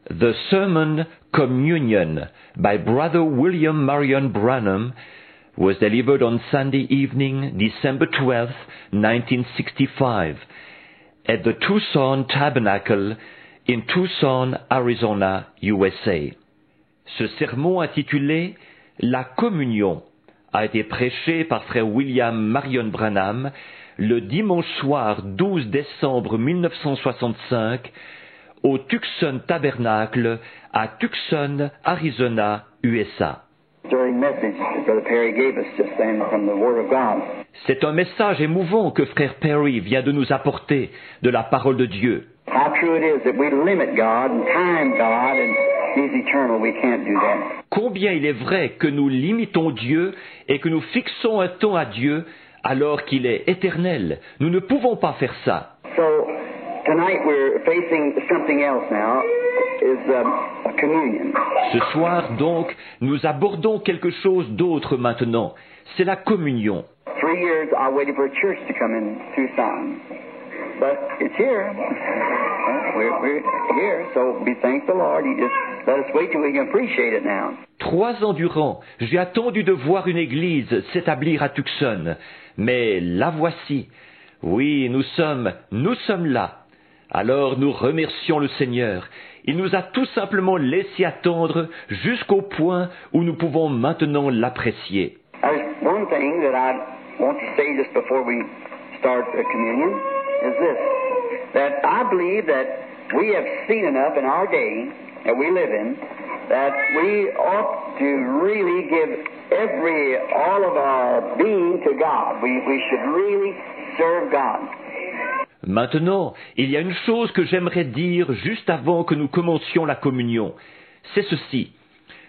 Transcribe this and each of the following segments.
The Sermon Communion by Brother William Marion Branham was delivered on Sunday evening, December 12, 1965, at the Tucson Tabernacle in Tucson, Arizona, USA. Ce sermon intitulé « La communion » a été prêché par frère William Marion Branham le dimanche soir 12 décembre 1965 au Tucson Tabernacle à Tucson, Arizona, USA. C'est un message émouvant que frère Perry vient de nous apporter de la parole de Dieu. Combien il est vrai que nous limitons Dieu et que nous fixons un temps à Dieu alors qu'il est éternel. Nous ne pouvons pas faire ça. Ce soir, donc, nous abordons quelque chose d'autre maintenant. C'est la communion. 3 years I waited for a church to come in Tucson. But it's here. We're here, so be thank the Lord. He just let us wait till we can appreciate it now. 3 ans durant, j'ai attendu de voir une église s'établir à Tucson. Mais la voici. Oui, nous sommes là. Alors nous remercions le Seigneur. Il nous a tout simplement laissé attendre jusqu'au point où nous pouvons maintenant l'apprécier. There's one thing that I want to say just before we start the communion is this, that I believe that we have seen enough in our day that we live in that we ought to really give all of our being to God. We should really serve God. Maintenant, il y a une chose que j'aimerais dire juste avant que nous commencions la communion. C'est ceci.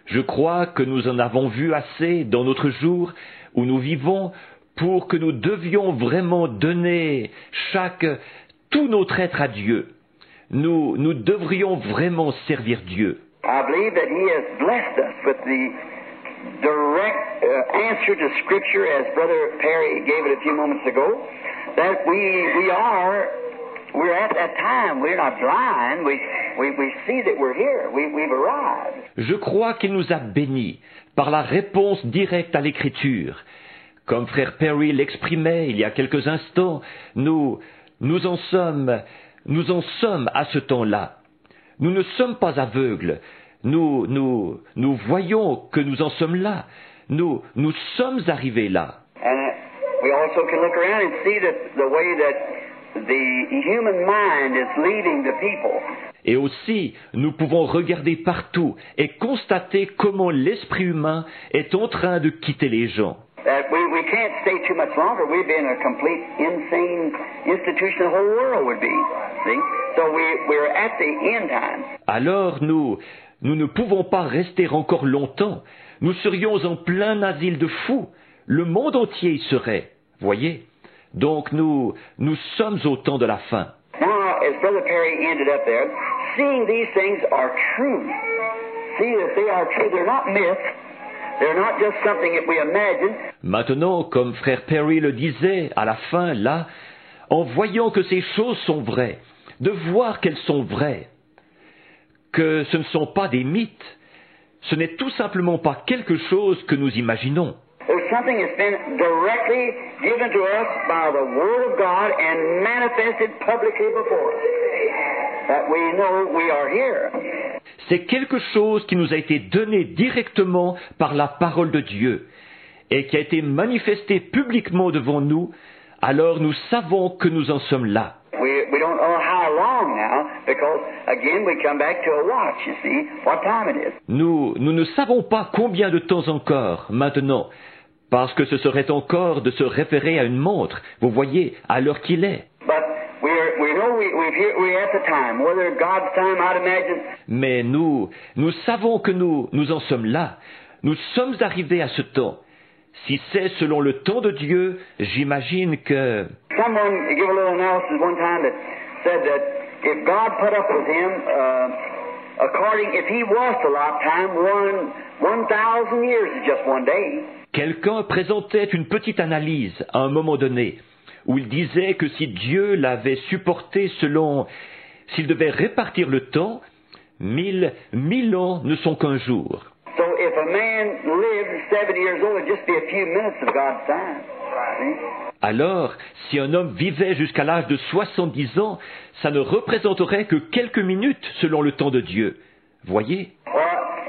Je crois que nous en avons vu assez dans notre jour où nous vivons pour que nous devions vraiment donner tout notre être à Dieu. Nous devrions vraiment servir Dieu. I believe that He has blessed us with the direct answer to Scripture, as Brother Perry gave it a few moments ago, that we're at that time. We're not blind. We see that we're here. We've arrived. Je crois qu'il nous a bénis par la réponse directe à l'Écriture. Comme frère Perry l'exprimait il y a quelques instants, nous en sommes à ce temps-là. Nous ne sommes pas aveugles. Nous voyons que nous en sommes là. Nous sommes arrivés là. And we also can look around and see that the way that the human mind is leading the people. Et aussi, nous pouvons regarder partout et constater comment l'esprit humain est en train de quitter les gens. That we can't stay too much longer. We'd be in a complete insane institution the whole world would be. See? So we're at the end time. Alors nous ne pouvons pas rester encore longtemps. Nous serions en plein asile de fous. Le monde entier y serait. Voyez? Donc nous sommes au temps de la fin. Now, as Brother Perry ended up there, seeing these things are true. See that they are true. They're not myths. They're not just something that we imagine. Maintenant, comme frère Perry le disait à la fin, là, en voyant que ces choses sont vraies, de voir qu'elles sont vraies, que ce ne sont pas des mythes, ce n'est tout simplement pas quelque chose que nous imaginons. There's something that's been directly given to us by the Word of God and manifested publicly before us, that we know we are here. C'est quelque chose qui nous a été donné directement par la parole de Dieu et qui a été manifesté publiquement devant nous, alors nous savons que nous en sommes là. We don't know how long now, because again we come back to a watch, you see, what time it is. Nous ne savons pas combien de temps encore maintenant, parce que ce serait encore de se référer à une montre, vous voyez, à l'heure qu'il est. But we know we're at the time, whether God's time, I'd imagine. Mais nous savons que nous en sommes là. Nous sommes arrivés à ce temps. Si c'est selon le temps de Dieu, j'imagine que... Someone gave a little analysis one time that said that if God put up with him, if he was to lifetime, 1,000 years is just one day. Quelqu'un présentait une petite analyse à un moment donné, où il disait que si Dieu l'avait supporté s'il devait répartir le temps, 1000 ans ne sont qu'un jour. So if a man lived 70 years old, it'd just be a few minutes of God's time. See? Alors, si un homme vivait jusqu'à l'âge de 70 ans, ça ne représenterait que quelques minutes selon le temps de Dieu. Voyez? Or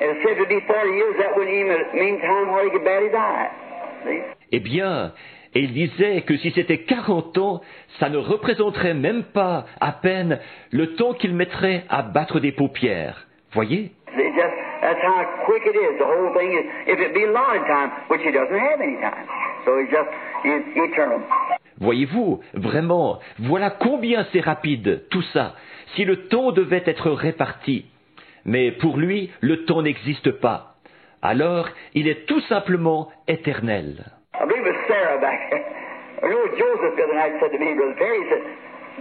it said to be 40 years, that wouldn't even mean time where he could bat his eye. See? Eh bien, et il disait que si c'était 40 ans, ça ne représenterait même pas à peine le temps qu'il mettrait à battre des paupières. Voyez? See, just, that's how quick it is. The whole thing is, if it be a lot of time, which he doesn't have any time. So he's eternal. Voyez-vous, vraiment, voilà combien c'est rapide, tout ça, si le temps devait être réparti. Mais pour lui, le temps n'existe pas. Alors, il est tout simplement éternel. I believe it was Sarah back there. I know Joseph the other night said to me, Brother Perry, he said,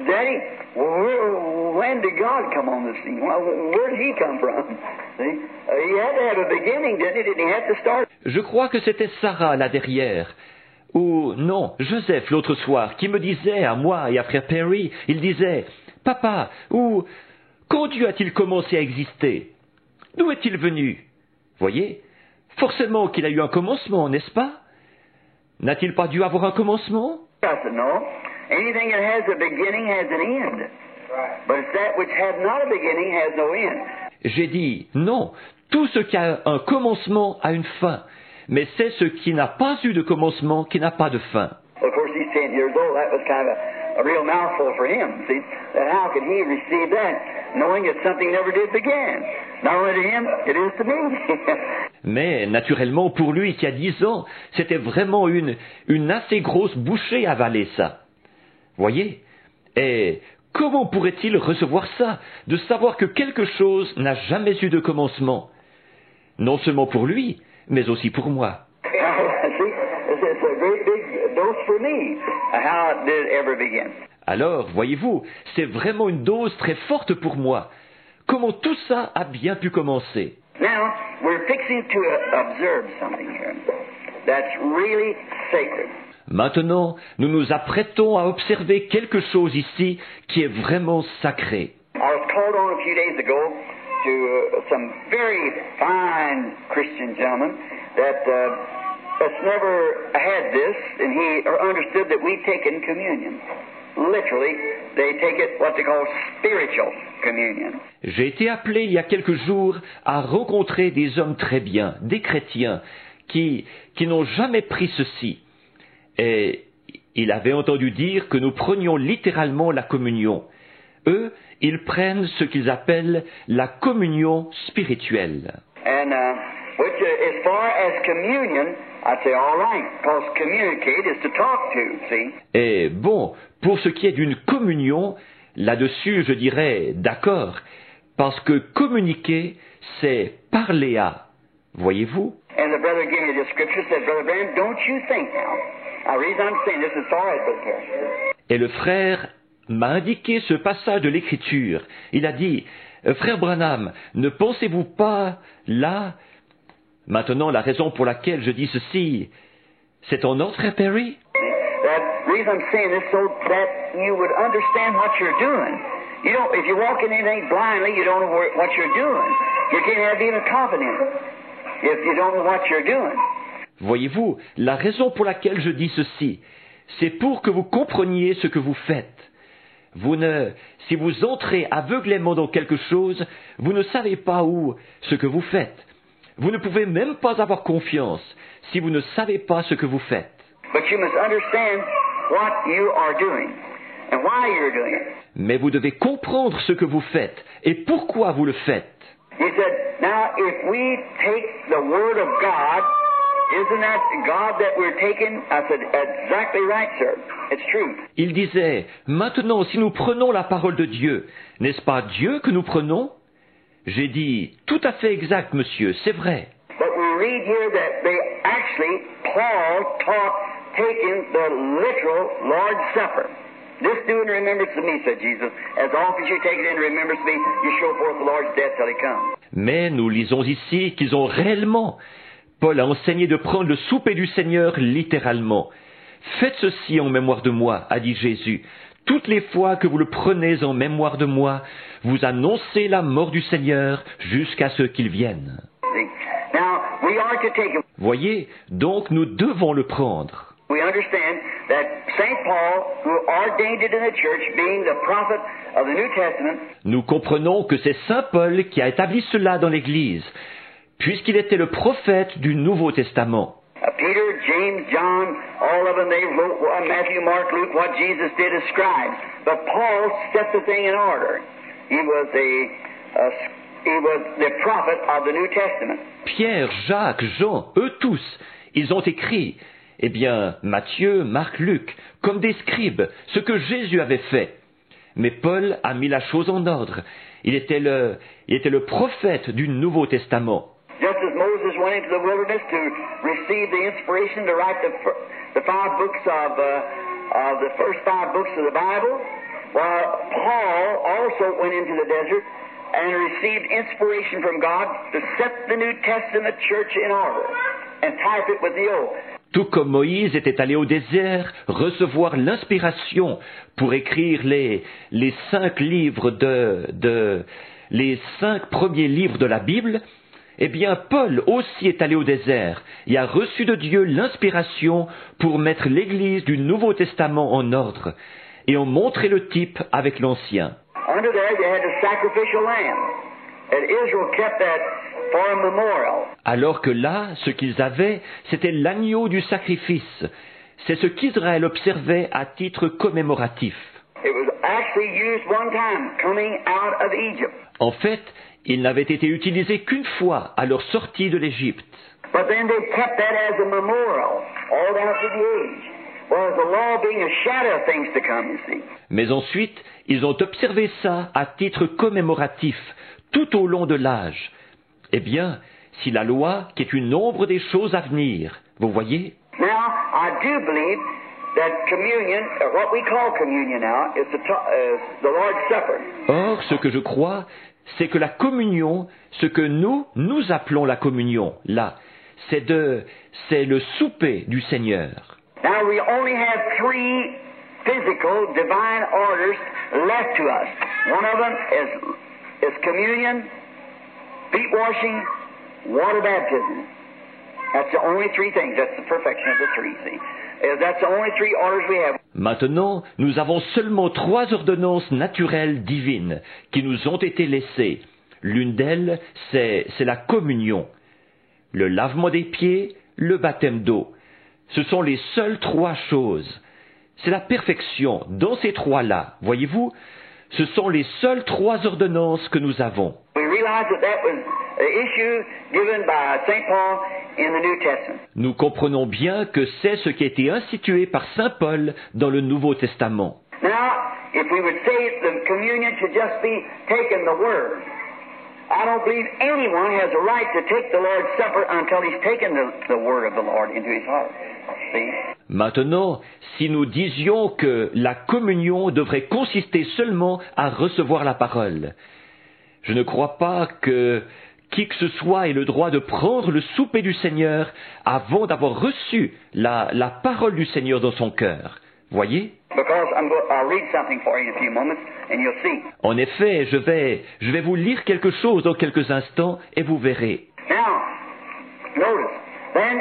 Daddy, when did God come on the scene? Well, where did he come from? See? He had to have a beginning, didn't he? Didn't he have to start? Je crois que c'était Sarah là derrière. Ou non, Joseph l'autre soir, qui me disait à moi et à frère Perry, il disait, Papa, ou quand Dieu a-t-il commencé à exister? D'où est-il venu? Voyez, forcément qu'il a eu un commencement, n'est-ce pas? N'a-t-il pas dû avoir un commencement? I said, no. Anything that has a beginning has an end. But it's that which had not a beginning has no end. J'ai dit, non, tout ce qui a un commencement a une fin, mais c'est ce qui n'a pas eu de commencement qui n'a pas de fin. Of course, he's 10 years old. That was kind of a real mouthful for him. See, that how could he receive that, knowing that something never did begin? Not only to him, it is to me. Mais naturellement, pour lui qui a 10 ans, c'était vraiment une assez grosse bouchée à avaler ça. Voyez? Et comment pourrait-il recevoir ça, de savoir que quelque chose n'a jamais eu de commencement? Non seulement pour lui, mais aussi pour moi. See, it's a great big dose for me, how it did ever begin. Alors, voyez-vous, c'est vraiment une dose très forte pour moi. Comment tout ça a bien pu commencer? Now, we're fixing to observe something here that's really sacred. Maintenant, nous nous apprêtons à observer quelque chose ici qui est vraiment sacré. I was called on a few days ago to some very fine Christian gentleman that's never had this, and he understood that we take in communion. Literally, they take it what they call spiritual communion. J'ai été appelé il y a quelques jours à rencontrer des hommes très bien, des chrétiens, qui n'ont jamais pris ceci. Et il avait entendu dire que nous prenions littéralement la communion. Eux, ils prennent ce qu'ils appellent la communion spirituelle. And which, as far as communion, I'd say all right, because communicate is to talk to, see? Et bon, pour ce qui est d'une communion, là-dessus, je dirais d'accord, parce que communiquer, c'est parler à. Voyez-vous? And the brother gave me this scripture, said, Brother Branham, don't you think now? The reason I'm saying this is all right, Brother Perry. Et le frère m'a indiqué ce passage de l'Écriture. Il a dit, frère Branham, ne pensez-vous pas là? Maintenant, la raison pour laquelle je dis ceci, c'est en ordre, frère Perry? The reason I'm saying this so that you would understand what you're doing. You don't, if you walk in anything blindly, you don't know what you're doing. You can't have even confidence if you don't know what you're doing. Voyez-vous, la raison pour laquelle je dis ceci, c'est pour que vous compreniez ce que vous faites. Si vous entrez aveuglément dans quelque chose, vous ne savez pas où ce que vous faites. Vous ne pouvez même pas avoir confiance si vous ne savez pas ce que vous faites. But you must understand what you are doing and why you're doing it. Mais vous devez comprendre ce que vous faites et pourquoi vous le faites. He said, now if we take the word of God, isn't that God that we're taking? I said, exactly right, sir. It's true. Il disait, maintenant si nous prenons la parole de Dieu, n'est-ce pas Dieu que nous prenons? J'ai dit, tout à fait exact, monsieur, c'est vrai. But we read here that they actually, Paul taught taking the literal Lord's Supper. This do in remembrance of me, said Jesus. As often as you take it in remembrance of me, you show forth the Lord's death till he comes. Mais nous lisons ici qu'ils ont réellement, Paul a enseigné de prendre le souper du Seigneur littéralement. Faites ceci en mémoire de moi, a dit Jésus, toutes les fois que vous le prenez en mémoire de moi, vous annoncez la mort du Seigneur jusqu'à ce qu'il vienne. Now, we are to take it. Voyez, donc nous devons le prendre. We understand that St. Paul, who ordained it in the church, being the prophet of the New Testament, Nous comprenons que c'est Saint Paul qui a établi cela dans l'Église, puisqu'il était le prophète du Nouveau Testament. Peter, James, John, all of them, they wrote Matthew, Mark, Luke, what Jesus did as scribes. But Paul set the thing in order. He was the prophet of the New Testament. Pierre, Jacques, Jean, eux tous, ils ont écrit, eh bien, Matthieu, Marc, Luc, comme des scribes, ce que Jésus avait fait. Mais Paul a mis la chose en ordre. Il était le prophète du Nouveau Testament. Just as Moses went into the wilderness to receive the inspiration to write the 5 books of the first 5 books of the Bible, while Paul also went into the desert and received inspiration from God to set the New Testament church in order and type it with the old. Tout comme Moïse était allé au désert recevoir l'inspiration pour écrire les 5 livres les 5 premiers livres de la Bible, eh bien, Paul aussi est allé au désert et a reçu de Dieu l'inspiration pour mettre l'Église du Nouveau Testament en ordre et en montrer le type avec l'Ancien. Under there, you had the sacrificial lamb, and Israel kept that for a memorial. Alors que là, ce qu'ils avaient, c'était l'agneau du sacrifice. C'est ce qu'Israël observait à titre commémoratif. It was actually used one time coming out of Egypt. En fait, il n'avait été utilisé qu'une fois à leur sortie de l'Égypte. But then they kept that as a memorial all down through the age. Whereas the law being a shadow of things to come, you see. Mais ensuite, ils ont observé ça à titre commémoratif, tout au long de l'âge. Eh bien, si la loi, qui est une ombre des choses à venir, vous voyez? Now, I do believe that communion, or what we call communion now, is the Lord's Supper. Or, ce que je crois, c'est que la communion, ce que nous appelons la communion, là, c'est le souper du Seigneur. Now, we only have 3 physical divine orders left to us. One of them is communion, feet washing, water baptism. That's the only 3 things. That's the perfection of the 3, see. That's the only 3 orders we have. Maintenant, nous avons seulement 3 ordonnances naturelles divines qui nous ont été laissées. L'une d'elles, c'est la communion, le lavement des pieds, le baptême d'eau. Ce sont les seules 3 choses. C'est la perfection dans ces 3-là, voyez-vous? Ce sont les seules 3 ordonnances que nous avons. We realize that was the issue given by St. Paul in the New Testament. Nous comprenons bien que c'est ce qui a été institué par Saint Paul dans le Nouveau Testament. Now, if we would say the communion should just be taking the Word, I don't believe anyone has a right to take the Lord's Supper until he's taken the Word of the Lord into his heart. See? Maintenant, si nous disions que la communion devrait consister seulement à recevoir la parole, je ne crois pas que qui que ce soit ait le droit de prendre le souper du Seigneur avant d'avoir reçu la parole du Seigneur dans son cœur. Voyez? Because I'll read something for you in a few moments, and you'll see. En effet, je vais vous lire quelque chose dans quelques instants et vous verrez. Now, notice, then,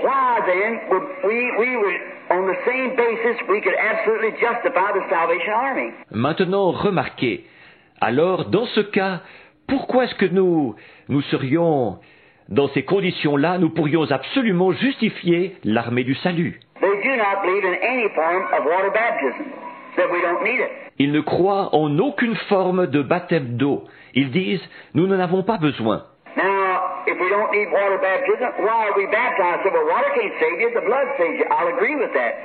why then would we would, on the same basis, we could absolutely justify the Salvation Army? Maintenant, remarquez. Alors, dans ce cas, pourquoi est-ce que nous serions, dans ces conditions-là, nous pourrions absolument justifier l'armée du salut? They do not believe in any form of water baptism, so we don't need it. Ils ne croient en aucune forme de baptême d'eau. Ils disent, nous n'en avons pas besoin. Now, if we don't need water baptism, why are we baptized? So, well, water can't save you, the blood saves you. I'll agree with that.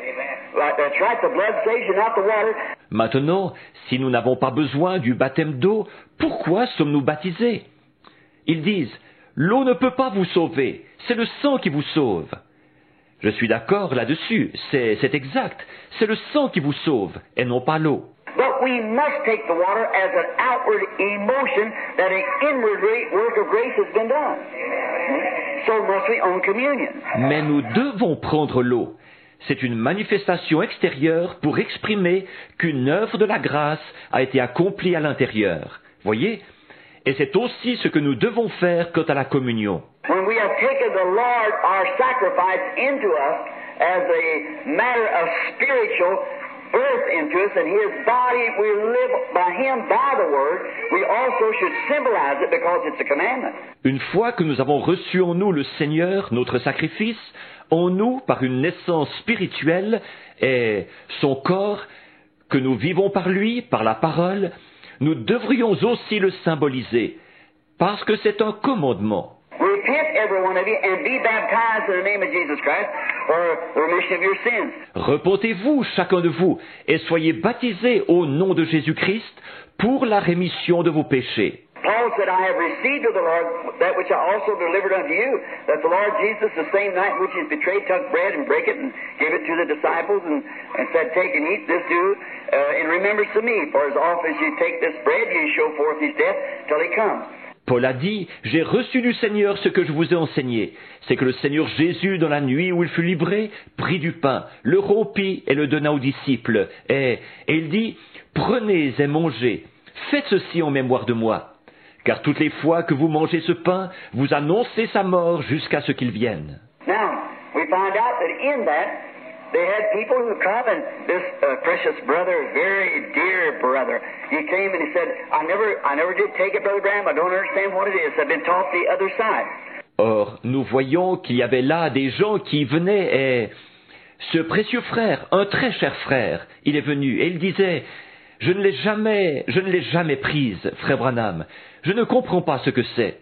Right, that's right, the blood saves you, not the water. Maintenant, si nous n'avons pas besoin du baptême d'eau, pourquoi sommes-nous baptisés? Ils disent, l'eau ne peut pas vous sauver, c'est le sang qui vous sauve. Je suis d'accord là-dessus, c'est exact, c'est le sang qui vous sauve, et non pas l'eau. But we must take the water as an outward emotion that an inward work of grace has been done. So must we on communion. Mais nous devons prendre l'eau. c'est une manifestation extérieure pour exprimer qu'une œuvre de la grâce a été accomplie à l'intérieur. Voyez? Et c'est aussi ce que nous devons faire quant à la communion. When we have taken the Lord, our sacrifice, into us as a matter of spiritual birth into us, and His body, we live by Him, by the Word, we also should symbolize it because it's a commandment. Une fois que nous avons reçu en nous le Seigneur, notre sacrifice, en nous, par une naissance spirituelle, et son corps, que nous vivons par lui, par la parole, nous devrions aussi le symboliser, parce que c'est un commandement. Repent, every one of you, and be baptized in the name of Jesus Christ for the remission of your sins. Repentez-vous, chacun de vous, et soyez baptisés au nom de Jésus-Christ pour la rémission de vos péchés. Paul said, I have received of the Lord that which I also delivered unto you, that the Lord Jesus, the same night which he was betrayed, took bread and brake it and gave it to the disciples and said, take and eat this, do in remembrance of me. For as often as you take this bread, you show forth his death till he comes. Paul a dit, j'ai reçu du Seigneur ce que je vous ai enseigné. C'est que le Seigneur Jésus, dans la nuit où il fut livré, prit du pain, le rompit et le donna aux disciples. Et il dit, prenez et mangez, faites ceci en mémoire de moi. Car toutes les fois que vous mangez ce pain, vous annoncez sa mort jusqu'à ce qu'il vienne. Now, we find out that in that, they had people who come, and this precious brother, very dear brother, he came and he said, I never did take it, Brother Branham, I don't understand what it is. I've been taught the other side. Or, nous voyons qu'il y avait là des gens qui venaient et ce précieux frère, un très cher frère, il est venu et il disait, je ne l'ai jamais prise, frère Branham. Je ne comprends pas ce que c'est.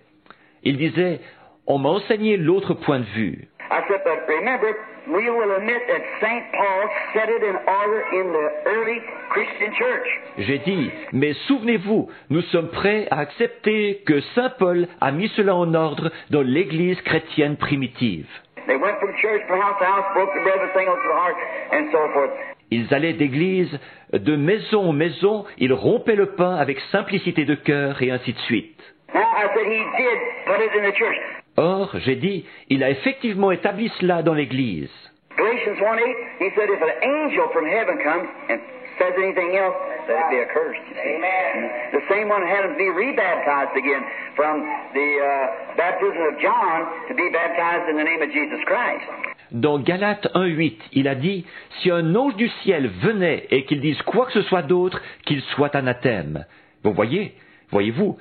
Il disait, on m'a enseigné l'autre point de vue. I said, but remember, we will admit that St. Paul set it in order in the early Christian church. J'ai dit, mais souvenez-vous, nous sommes prêts à accepter que Saint Paul a mis cela en ordre dans l'Église chrétienne primitive. They went from church from house to house, broke the bread with singles to the heart, and so forth. Ils allaient d'église, de maison en maison, ils rompaient le pain avec simplicité de cœur et ainsi de suite. Now, I said he did put it in the church. Or, j'ai dit, il a effectivement établi cela dans l'Église. Galatians 1:8, he said, if an angel from heaven comes and says anything else, let it be accursed. You see. Amen. The same one had him be rebaptized again from the baptism of John to be baptized in the name of Jesus Christ. Dans Galates 1:8, il a dit, si un ange du ciel venait et qu'il dise quoi que ce soit d'autre, qu'il soit anathème. Vous voyez-vous,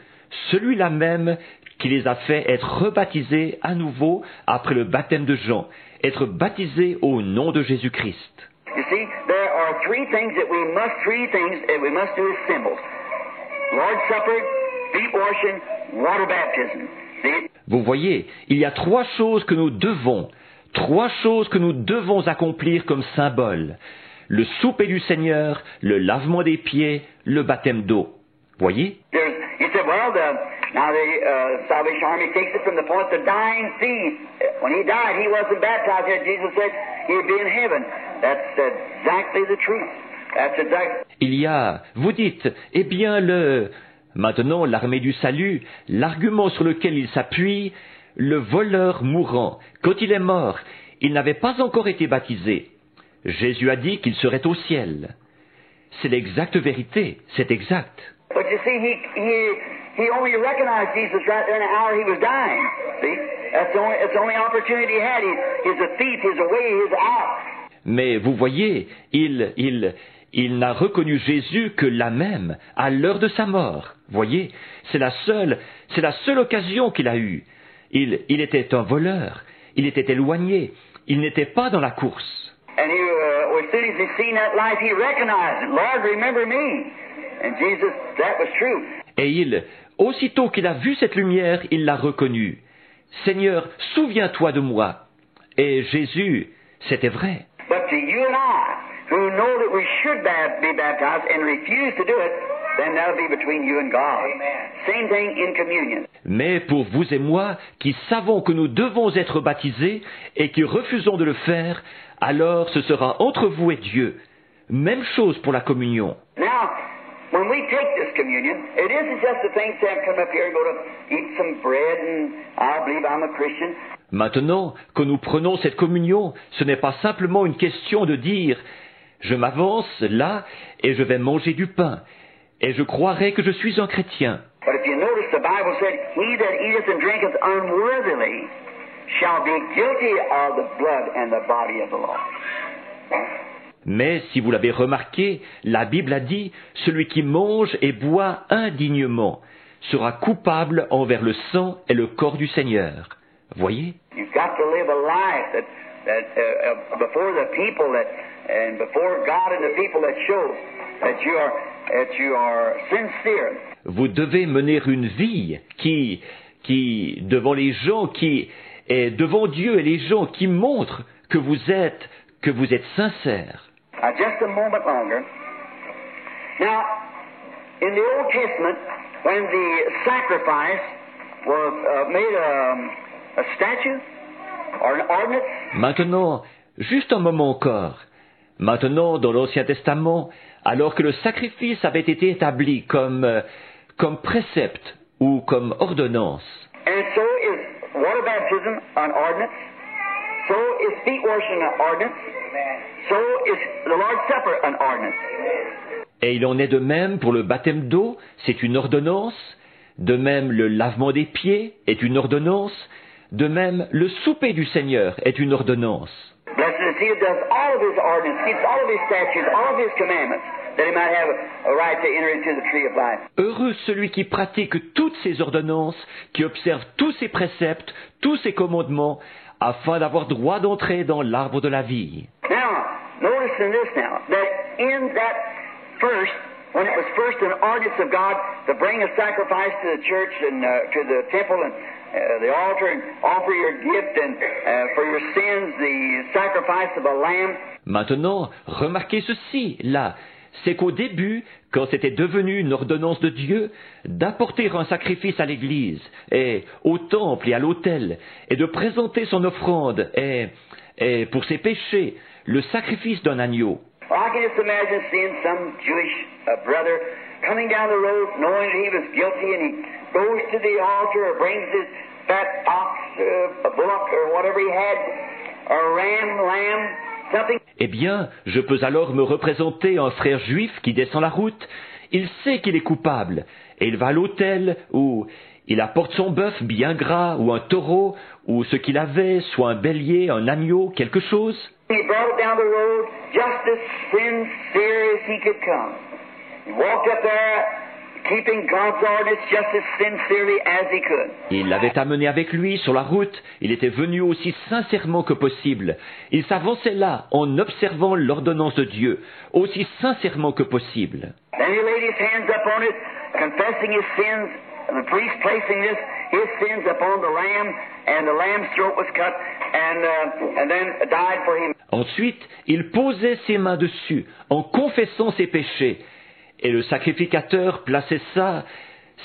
celui-là même qui les a fait être rebaptisés à nouveau après le baptême de Jean, être baptisés au nom de Jésus-Christ. You see, there are three things that we must do as symbols. Lord's Supper, feet washing, water baptism. See? Vous voyez, il y a trois choses que nous devons accomplir comme symbole. Le souper du Seigneur, le lavement des pieds, le baptême d'eau. Voyez? He said, well, now the Salvation Army takes it from the point the dying thief. When he died, he wasn't baptized yet. Jesus said he'd be in heaven. That's exactly the truth. That's exactly. Vous dites, maintenant l'armée du salut, l'argument sur lequel il s'appuie, le voleur mourant, quand il est mort, il n'avait pas encore été baptisé. Jésus a dit qu'il serait au ciel. C'est l'exacte vérité, c'est exact. But you see, he only recognized Jesus right there in the hour he was dying. See, that's the only opportunity he had. He's a thief. He's away. He's out. Mais vous voyez, il n'a reconnu Jésus que là même, à l'heure de sa mort. Voyez, c'est la seule occasion qu'il a eue. Il était un voleur, il était éloigné, il n'était pas dans la course. And as soon as he seen that life, he recognized it. Lord, remember me. And Jesus, that was true. Et aussitôt qu'il a vu cette lumière, il l'a reconnue. Seigneur, souviens-toi de moi. Et Jésus, c'était vrai. But to you and I, who know that we should be baptized and refuse to do it, then that'll be between you and God. Amen. Same thing in communion. Mais pour vous et moi, qui savons que nous devons être baptisés et qui refusons de le faire, alors ce sera entre vous et Dieu. Même chose pour la communion. Now, when we take this communion, it isn't just a thing to come up here and go to eat some bread and I believe I'm a Christian. Maintenant que nous prenons cette communion, ce n'est pas simplement une question de dire « je m'avance là et je vais manger du pain et je croirai que je suis un chrétien ». But if you notice, the Bible said, "He that eateth and drinketh unworthily shall be guilty of the blood and the body of the Lord." Mais si vous l'avez remarqué, la Bible a dit « celui qui mange et boit indignement sera coupable envers le sang et le corps du Seigneur ». Voyez? You've got to live a life that before the people and before God and the people that show that you are sincere. Vous devez mener une vie qui devant les gens, et devant Dieu et les gens, qui montre que vous êtes sincère. Just a moment longer. Now, in the Old Testament, when the sacrifice was made a statue or an ordinance. Maintenant, juste un moment encore. Maintenant, dans l'Ancien Testament, alors que le sacrifice avait été établi comme précepte ou comme ordonnance. And so is water baptism an ordinance. So is feet washing an ordinance. So is the Lord's Supper an ordinance. Et il en est de même pour le baptême d'eau, c'est une ordonnance. De même, le lavement des pieds est une ordonnance. De même, le souper du Seigneur est une ordonnance. Blessed is he who does all of his ordinances, keeps all of his statutes, all of his commandments, that he might have a right to enter into the tree of life. Heureux celui qui pratique toutes ces ordonnances, qui observe tous ses préceptes, tous ses commandements, afin d'avoir droit d'entrer dans l'arbre de la vie. Now, notice in this now, that in that first, when it was first an ordinance of God to bring a sacrifice to the church and to the temple and the altar and offer your gift and for your sins the sacrifice of a lamb. Maintenant, remarquez ceci, là, c'est qu'au début, quand c'était devenu une ordonnance de Dieu, d'apporter un sacrifice à l'église, et au temple et à l'autel, et de présenter son offrande, et pour ses péchés, le sacrifice d'un agneau. Well, I can just imagine seeing some Jewish brother coming down the road knowing that he was guilty and he goes to the altar or brings his fat ox, a bullock or whatever he had, or a lamb, something. Eh bien, je peux alors me représenter un frère juif qui descend la route. Il sait qu'il est coupable, et il va à l'autel où il apporte son bœuf bien gras, ou un taureau, ou ce qu'il avait, soit un bélier, un agneau, quelque chose. He brought it down the road just as sincere as he could come. He walked up there, keeping God's ordinance just as sincerely as he could. Il l'avait amené avec lui sur la route. Il était venu aussi sincèrement que possible. Il s'avançait là en observant l'ordonnance de Dieu, aussi sincèrement que possible. Then he laid his hands upon it, confessing his sins, and the priest placing his sins upon the lamb, and the lamb's throat was cut, and then died for him. Ensuite, il posait ses mains dessus, en confessant ses péchés. Et le sacrificateur plaçait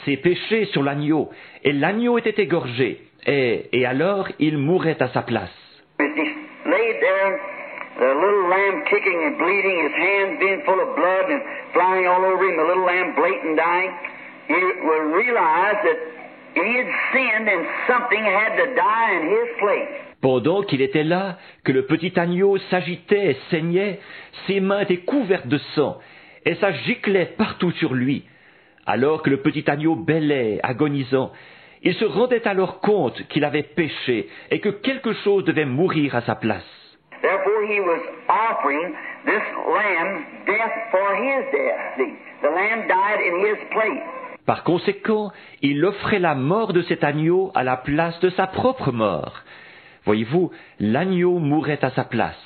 ses péchés sur l'agneau, et l'agneau était égorgé, et alors il mourait à sa place. As he laid there, the little lamb kicking and bleeding, his hands being full of blood and flying all over him, the little lamb blatant dying, he would realize that he had sinned and something had to die in his place. Pendant qu'il était là, que le petit agneau s'agitait et saignait, ses mains étaient couvertes de sang, et ça giclait partout sur lui. Alors que le petit agneau bêlait, agonisant, il se rendait alors compte qu'il avait péché et que quelque chose devait mourir à sa place. Therefore he was offering this lamb death for his death. See, the lamb died in his place. Par conséquent, il offrait la mort de cet agneau à la place de sa propre mort. Voyez-vous, l'agneau mourait à sa place.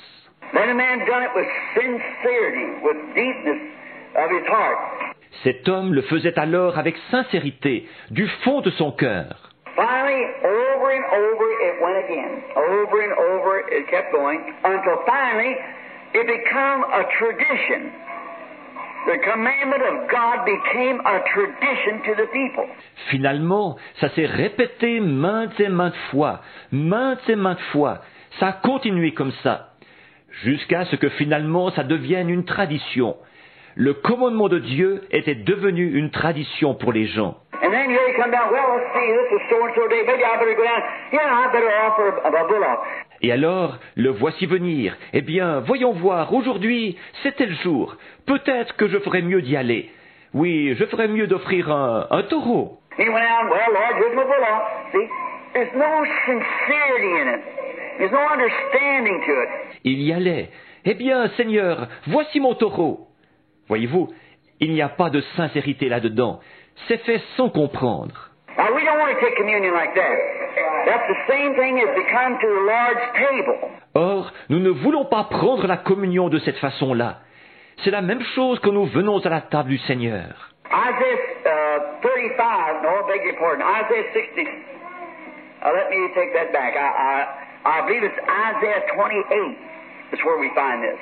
Then a man done it with sincerity, with deepness of his heart. Cet homme le faisait alors avec sincérité, du fond de son cœur. Finally, over and over it went again. Over and over it kept going until finally it became a tradition. The commandment of God became a tradition to the people. Finalement, ça s'est répété maintes et maintes fois. Ça a continué comme ça, jusqu'à ce que finalement ça devienne une tradition. Le commandement de Dieu était devenu une tradition pour les gens. And then here you come down, well, let's see, this is so-and-so day, maybe I better go down. Yeah, I better offer a bullock. Et alors, le voici venir. Eh bien, voyons voir, aujourd'hui, c'est tel jour. Peut-être que je ferais mieux d'y aller. Oui, je ferais mieux d'offrir un taureau. He went out, well, Lord, here's my bullock. See, there's no sincerity in it. There's no understanding to it. Il y allait. Eh bien, Seigneur, voici mon taureau. Voyez-vous, il n'y a pas de sincérité là-dedans. C'est fait sans comprendre. Now, we don't want to take communion like that. That's the same thing as to come to the Lord's table. Or, nous ne voulons pas prendre la communion de cette façon-là. C'est la même chose que nous venons à la table du Seigneur. Isaiah 35, no, I beg your pardon, Isaiah 60. Let me take that back. I believe it's Isaiah 28. That's where we find this.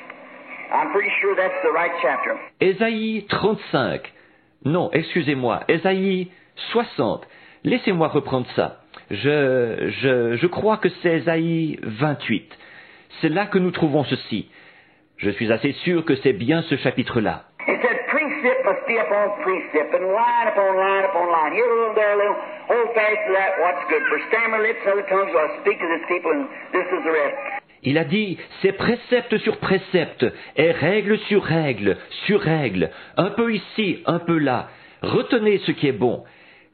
I'm pretty sure that's the right chapter. Ésaïe 35. Non, excusez-moi, Ésaïe 60. Laissez-moi reprendre ça. Je crois que c'est Ésaïe 28. C'est là que nous trouvons ceci. Je suis assez sûr que c'est bien ce chapitre-là. It said, precept must be upon precept, and line upon line upon line. Here a little, there a little. Hold fast to that, what's good. For stammer lips and other tongues will I speak to this people, and this is the rest. Il a dit, c'est précepte sur précepte, et règle sur règle, un peu ici, un peu là. Retenez ce qui est bon.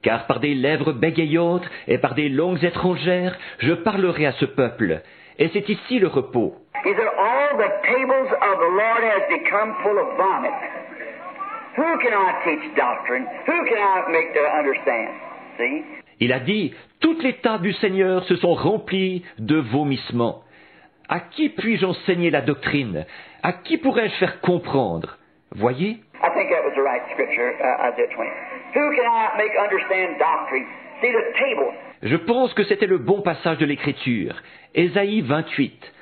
Car par des lèvres bégayantes et par des langues étrangères, je parlerai à ce peuple. Et c'est ici le repos. He said, all the tables of the Lord has become full of vomit. Who can I teach doctrine? Who can I make to understand? See? Il a dit, toutes les tables du Seigneur se sont remplies de vomissements. À qui puis-je enseigner la doctrine? À qui pourrais-je faire comprendre? Voyez? I think that was the right scripture, Isaiah 20. Who can I make understand doctrine? See the table. Je pense que c'était le bon passage de l'Écriture. Ésaïe 28.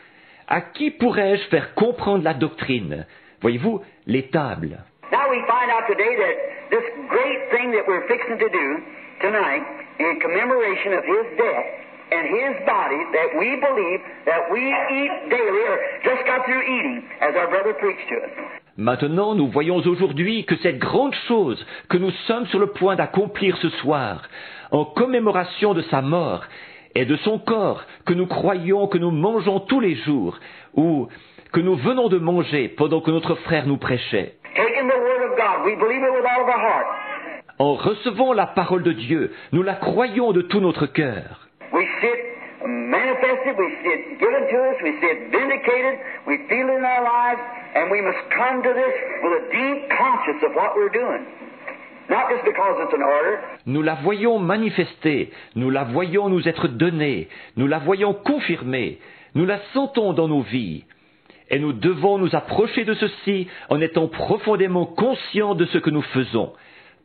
À qui pourrais-je faire comprendre la doctrine? Voyez-vous, les tables. Now we find out today that this great thing that we're fixing to do tonight in commemoration of His death and His body that we believe that we eat daily or just got through eating as our brother preached to us. Maintenant, nous voyons aujourd'hui que cette grande chose que nous sommes sur le point d'accomplir ce soir, en commémoration de sa mort et de son corps que nous croyons que nous mangeons tous les jours, ou que nous venons de manger pendant que notre frère nous prêchait. Taking the word of God, we believe it with all of our heart. En recevant la parole de Dieu, nous la croyons de tout notre cœur. We see it manifested, we see it given to us, we see it vindicated, we feel it in our lives, and we must come to this with a deep conscience of what we're doing. Not just because it's an order. Nous la voyons manifester, nous la voyons nous être donnée, nous la voyons confirmée, nous la sentons dans nos vies. Et nous devons nous approcher de ceci en étant profondément conscients de ce que nous faisons,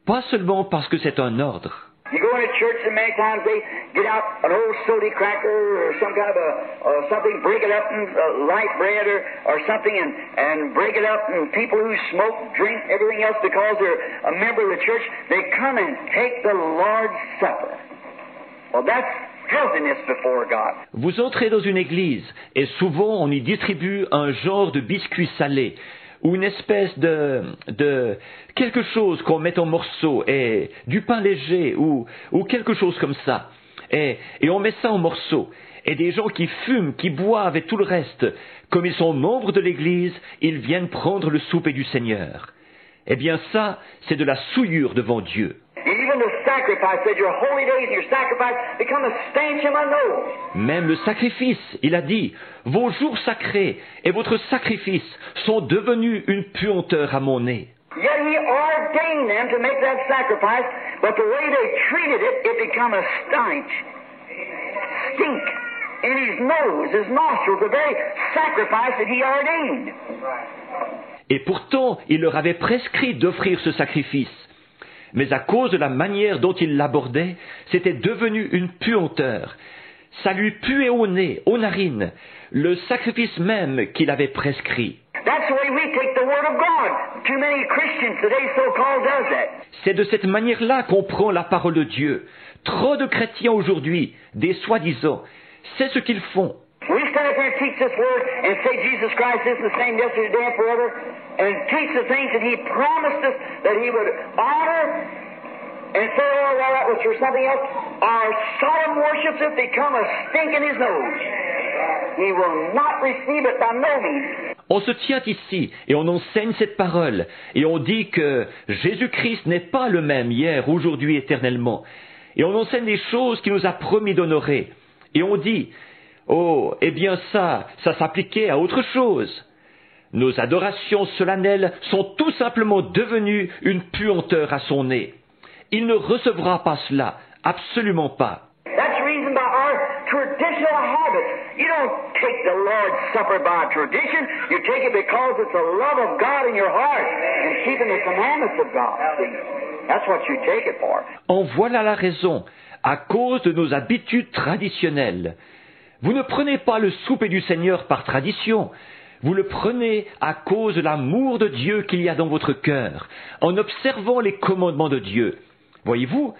pas seulement parce que c'est un ordre. You go into church and many times they get out an old soda cracker or some kind of something, break it up in light bread or something and break it up, and people who smoke, drink, everything else because they're a member of the church, they come and take the Lord's Supper. Well, that's filthiness before God. Vous entrez dans une église et souvent on y distribue un genre de biscuit salé ou une espèce de quelque chose qu'on met en morceaux, et du pain léger ou quelque chose comme ça. Et on met ça en morceaux. Et des gens qui fument, qui boivent et tout le reste, comme ils sont membres de l'église, ils viennent prendre le souper du Seigneur. Eh bien ça, c'est de la souillure devant Dieu. Même le sacrifice, il a dit, vos jours sacrés et votre sacrifice sont devenus une puanteur à mon nez. Yet he ordained them to make that sacrifice, but the way they treated it, it became a stench. Stink in his nose, his nostrils, the very sacrifice that he ordained. Et pourtant, il leur avait prescrit d'offrir ce sacrifice. Mais à cause de la manière dont il l'abordait, c'était devenu une puanteur. Ça lui puait au nez, aux narines, le sacrifice même qu'il avait prescrit. C'est de cette manière-là qu'on prend la parole de Dieu. Trop de chrétiens aujourd'hui, des soi-disant, c'est ce qu'ils font. We stand up here and teach this word and say Jesus Christ is the same yesterday, today, and forever, and teach the things that He promised us that He would honor and say, oh, well, that was for something else, our solemn worships have become a stink in his nose. He will not receive it by no means. On se tient ici et on enseigne cette parole et on dit que Jésus-Christ n'est pas le même hier, aujourd'hui, éternellement. Et on enseigne des choses qu'il nous a promis d'honorer. Et on dit, oh, eh bien ça s'appliquait à autre chose. Nos adorations solennelles sont tout simplement devenues une puanteur à son nez. Il ne recevra pas cela, absolument pas. That's the reason by our traditional habits. You don't take the Lord's Supper by tradition. You take it because it's the love of God in your heart and keeping the commandments of God. See? That's what you take it for. En voilà la raison, à cause de nos habitudes traditionnelles. Vous ne prenez pas le souper du Seigneur par tradition. Vous le prenez à cause de l'amour de Dieu qu'il y a dans votre cœur, en observant les commandements de Dieu. Voyez-vous,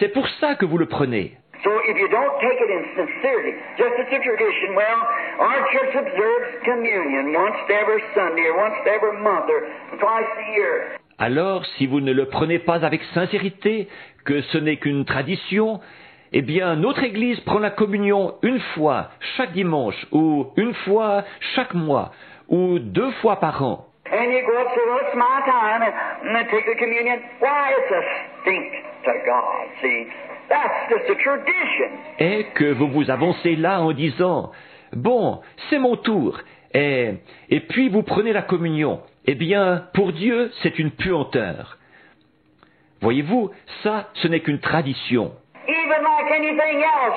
c'est pour ça que vous le prenez. So if you don't take it in sincerity, just as a tradition, well, our church observes communion once every Sunday or once every month or twice a year. Alors, si vous ne le prenez pas avec sincérité, que ce n'est qu'une tradition, eh bien, notre Église prend la communion une fois chaque dimanche, ou une fois chaque mois, ou 2 fois par an. And you go up and say, well, it's my time, and then take the communion. Why, it's a stink to God, see. That's just a tradition. Et que vous vous avancez là en disant, bon, c'est mon tour, et puis vous prenez la communion. Eh bien, pour Dieu, c'est une puanteur. Voyez-vous, ça, ce n'est qu'une tradition. Even like anything else,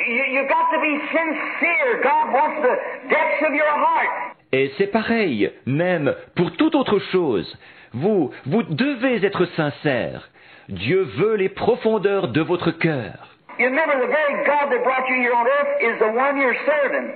you got to be sincere. God wants the depths of your heart. Et c'est pareil, même pour toute autre chose. Vous devez être sincère. Dieu veut les profondeurs de votre cœur. You remember the very God that brought you here on earth is the one you're serving.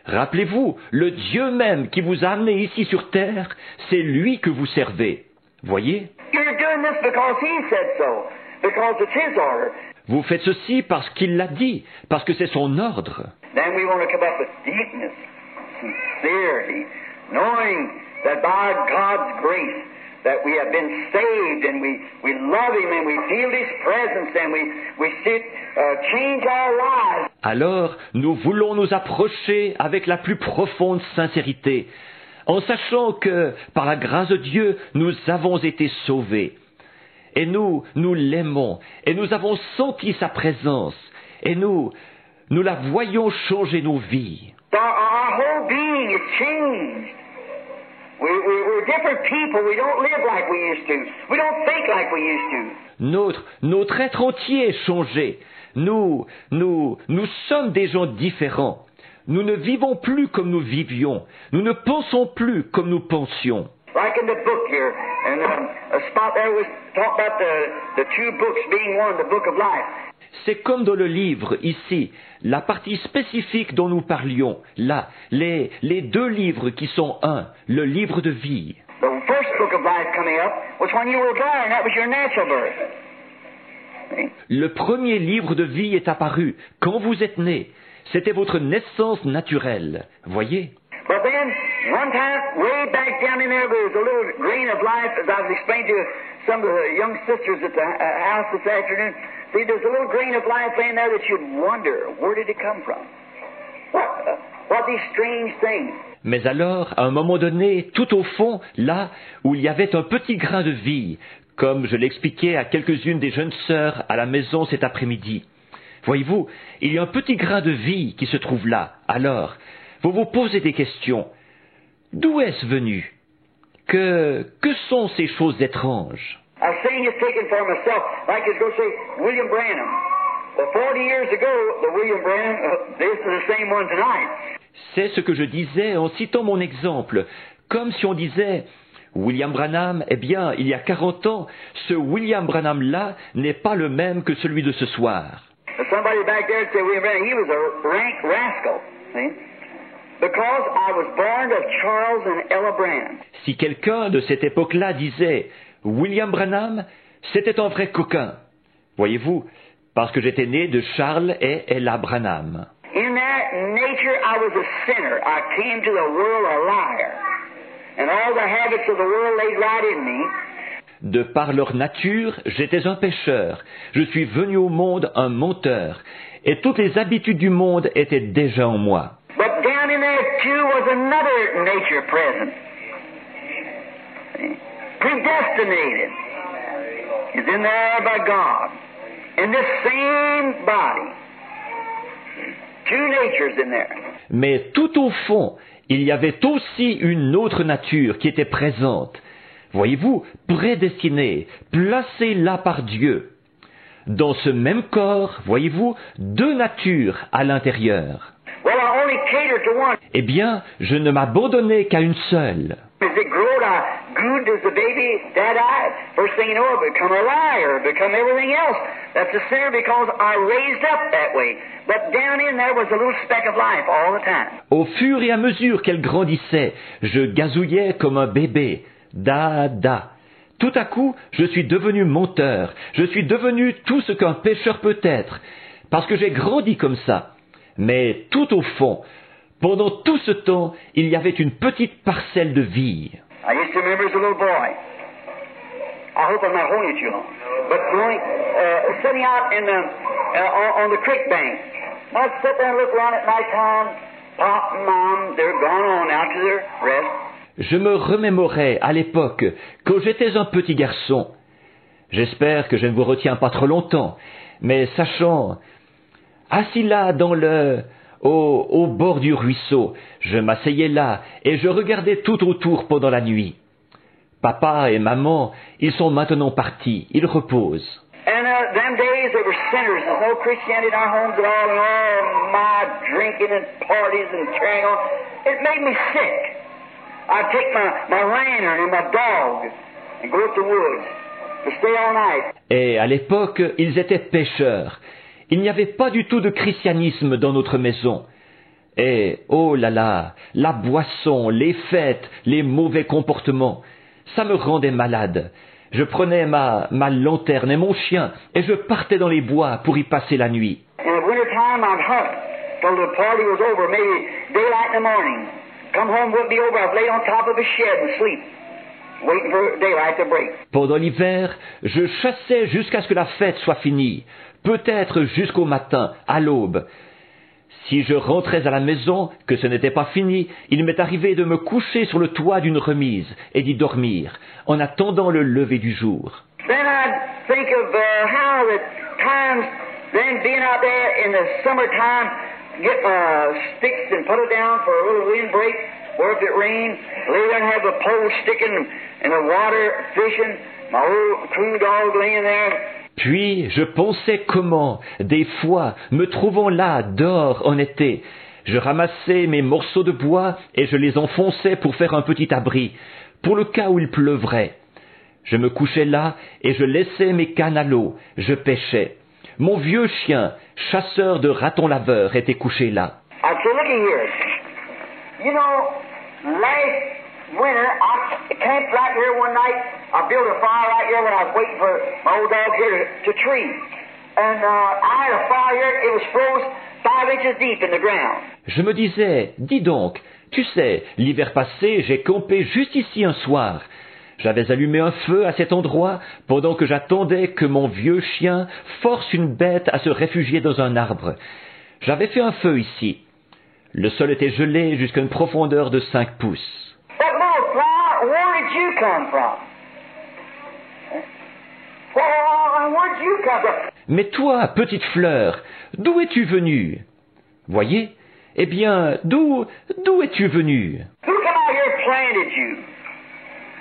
Rappelez-vous, le Dieu même qui vous a amené ici sur terre, c'est lui que vous servez. Voyez? You're doing this because He said so, because it's His order. Vous faites ceci parce qu'il l'a dit, parce que c'est son ordre. Then we want to come up with deepness, sincerity, knowing that by God's grace that we have been saved and we love Him and we feel His presence and we see change our lives. Alors, nous voulons nous approcher avec la plus profonde sincérité, en sachant que, par la grâce de Dieu, nous avons été sauvés. Et nous l'aimons, et nous avons senti sa présence, et nous la voyons changer nos vies. Our whole being is changed. We're different people. We don't live like we used to. We don't think like we used to. Notre être entier est changé. Nous sommes des gens différents. Nous ne vivons plus comme nous vivions. Nous ne pensons plus comme nous pensions. Like in the book here, and a spot there was talk about the 2 books being one, the book of life. C'est comme dans le livre, ici, la partie spécifique dont nous parlions, là, les 2 livres qui sont un, le livre de vie. The first book of life coming up was when you were born, that was your natural birth. Le premier livre de vie est apparu quand vous êtes né. C'était votre naissance naturelle. Voyez? But then, one time, way back down in there was a little grain of life, as I was explaining to some of the young sisters at the house this afternoon. See, there's a little grain of life in there that you'd wonder, where did it come from? What these strange things? Mais alors, à un moment donné, tout au fond, là où il y avait un petit grain de vie, comme je l'expliquais à quelques-unes des jeunes sœurs à la maison cet après-midi. Voyez-vous, il y a un petit grain de vie qui se trouve là. Alors, vous vous posez des questions. D'où est-ce venu? Que sont ces choses étranges? I was saying it's taken for myself, like it's going to say William Branham. Well, 40 years ago, the William Branham, this is the same one tonight. C'est ce que je disais en citant mon exemple, comme si on disait William Branham, eh bien, il y a 40 ans, ce William Branham-là n'est pas le même que celui de ce soir. Somebody back there said William Branham, he was a rank rascal, see? Because I was born of Charles and Ella Branham. Si quelqu'un de cette époque-là disait William Branham, c'était un vrai coquin. Voyez-vous, parce que j'étais né de Charles et Ella Branham. In that nature, I was a sinner. I came to the world a liar. And all the habits of the world laid right in me. De par leur nature, j'étais un pécheur. Je suis venu au monde un menteur. Et toutes les habitudes du monde étaient déjà en moi. But down in there too was another nature present. Predestinated. Is in there by God. In this same body. Two natures in there. Mais tout au fond, il y avait aussi une autre nature qui était présente. Voyez-vous, prédestinée, placée là par Dieu. Dans ce même corps, voyez-vous, deux natures à l'intérieur. Well, I only catered to one. Eh bien, je ne m'abandonnais qu'à une seule. As it growed, I grew as the baby that I, first thing you know, I become a liar, become everything else. That's a sinner because I raised up that way. But down in there was a little speck of life all the time. Au fur et à mesure qu'elle grandissait, je gazouillais comme un bébé. Da, da. Tout à coup, je suis devenu menteur. Je suis devenu tout ce qu'un pécheur peut être. Parce que j'ai grandi comme ça. Mais tout au fond, pendant tout ce temps, il y avait une petite parcelle de vie. I used to remember as a little boy. I hope I'm not holding you too long. But going, sitting out in the, on the creek bank. I'd sit there and look around at night time. Pop and Mom, they're gone on out to their rest. Je me remémorais à l'époque, quand j'étais un petit garçon. J'espère que je ne vous retiens pas trop longtemps, mais sachant, assis là au bord du ruisseau, je m'asseyais là et je regardais tout autour pendant la nuit. Papa et maman, ils sont maintenant partis, ils reposent. And them days there were sinners. There's no Christianity in our homes at all, and all my drinking and parties and carrying on. It made me sick. I'd take my lantern and my dog and go up the woods to stay all night. Et à l'époque, ils étaient pécheurs. Il n'y avait pas du tout de christianisme dans notre maison. Et, oh là là, la boisson, les fêtes, les mauvais comportements, ça me rendait malade. Je prenais ma lanterne et mon chien et je partais dans les bois pour y passer la nuit. In the winter time, I'd hunt till the party was over, maybe daylight in the morning. Come home, wouldn't be over. I'd lay on top of a shed and sleep, waiting for daylight to break. Pendant l'hiver, je chassais jusqu'à ce que la fête soit finie, peut-être jusqu'au matin, à l'aube. Si je rentrais à la maison, que ce n'était pas fini, il m'est arrivé de me coucher sur le toit d'une remise et d'y dormir, en attendant le lever du jour. Then I'd think of how the times, then being out there in the summertime, get sticks and put it down for a little windbreak, or if it rained, lay there and have the pole sticking in the water, fishing, my old crew dog laying there. Puis je pensais comment, des fois, me trouvant là, dehors, en été, je ramassais mes morceaux de bois et je les enfonçais pour faire un petit abri, pour le cas où il pleuvrait. Je me couchais là et je laissais mes cannes à l'eau, je pêchais. Mon vieux chien, chasseur de ratons laveurs, était couché là. I said, looky here. You know, last winter, I camped right here one night. I built a fire right here when I was waiting for my old dog here to tree. And I had a fire here. It was froze 5 inches deep in the ground. Je me disais, dis donc, tu sais, l'hiver passé, j'ai campé juste ici un soir. J'avais allumé un feu à cet endroit pendant que j'attendais que mon vieux chien force une bête à se réfugier dans un arbre. J'avais fait un feu ici. Le sol était gelé jusqu'à une profondeur de 5 pouces. That little flower, where did you come from? Where did you come from? Mais toi, petite fleur, d'où es-tu venue? Voyez? Eh bien, d'où es-tu venue? Who come out here and planted you?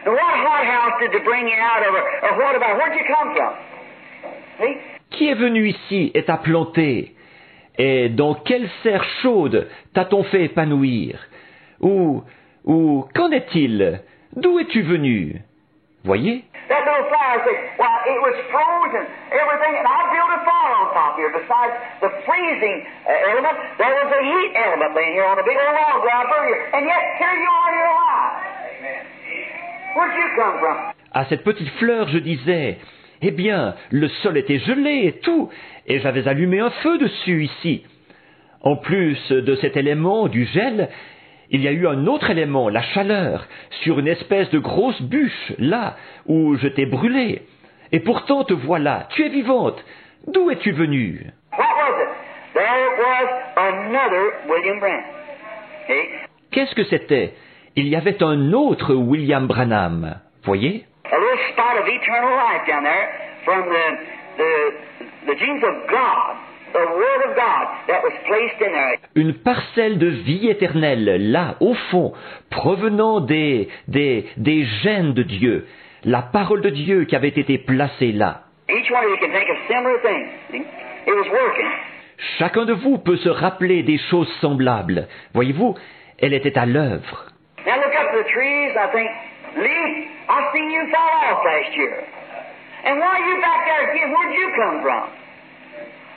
And what hothouse did they bring you out of? Or what about? Where'd you come from? See? Qui est venu ici et t'a planté? Et dans quelle serre chaude t'a-t-on fait épanouir? Ou qu'en est-il? D'où es-tu venu? Voyez? That little flower said, well, it was frozen, everything, and I built a fire on top here. Besides the freezing element, there was a heat element laying here on a big old log ground here. And yet, here you are, you're alive. Amen. Where'd you come from? À cette petite fleur, je disais, eh bien, le sol était gelé et tout, et j'avais allumé un feu dessus ici. En plus de cet élément, du gel, il y a eu un autre élément, la chaleur, sur une espèce de grosse bûche, là où je t'ai brûlé. Et pourtant te voilà, tu es vivante. D'où es-tu venue? What was it? There was another William Branham. See? Qu'est-ce que c'était? Il y avait un autre William Branham. Voyez? A little spot of eternal life down there from the genes of God, the Word of God that was placed in there. Une parcelle de vie éternelle, là, au fond, provenant des gènes de Dieu, la parole de Dieu qui avait été placée là. Each one of you can think of similar things. See? It was working. Chacun de vous peut se rappeler des choses semblables. Voyez-vous, elle était à l'œuvre. Now look up at the trees. I think, Lee, I seen you fall off last year. And why are you back there again? Where'd you come from?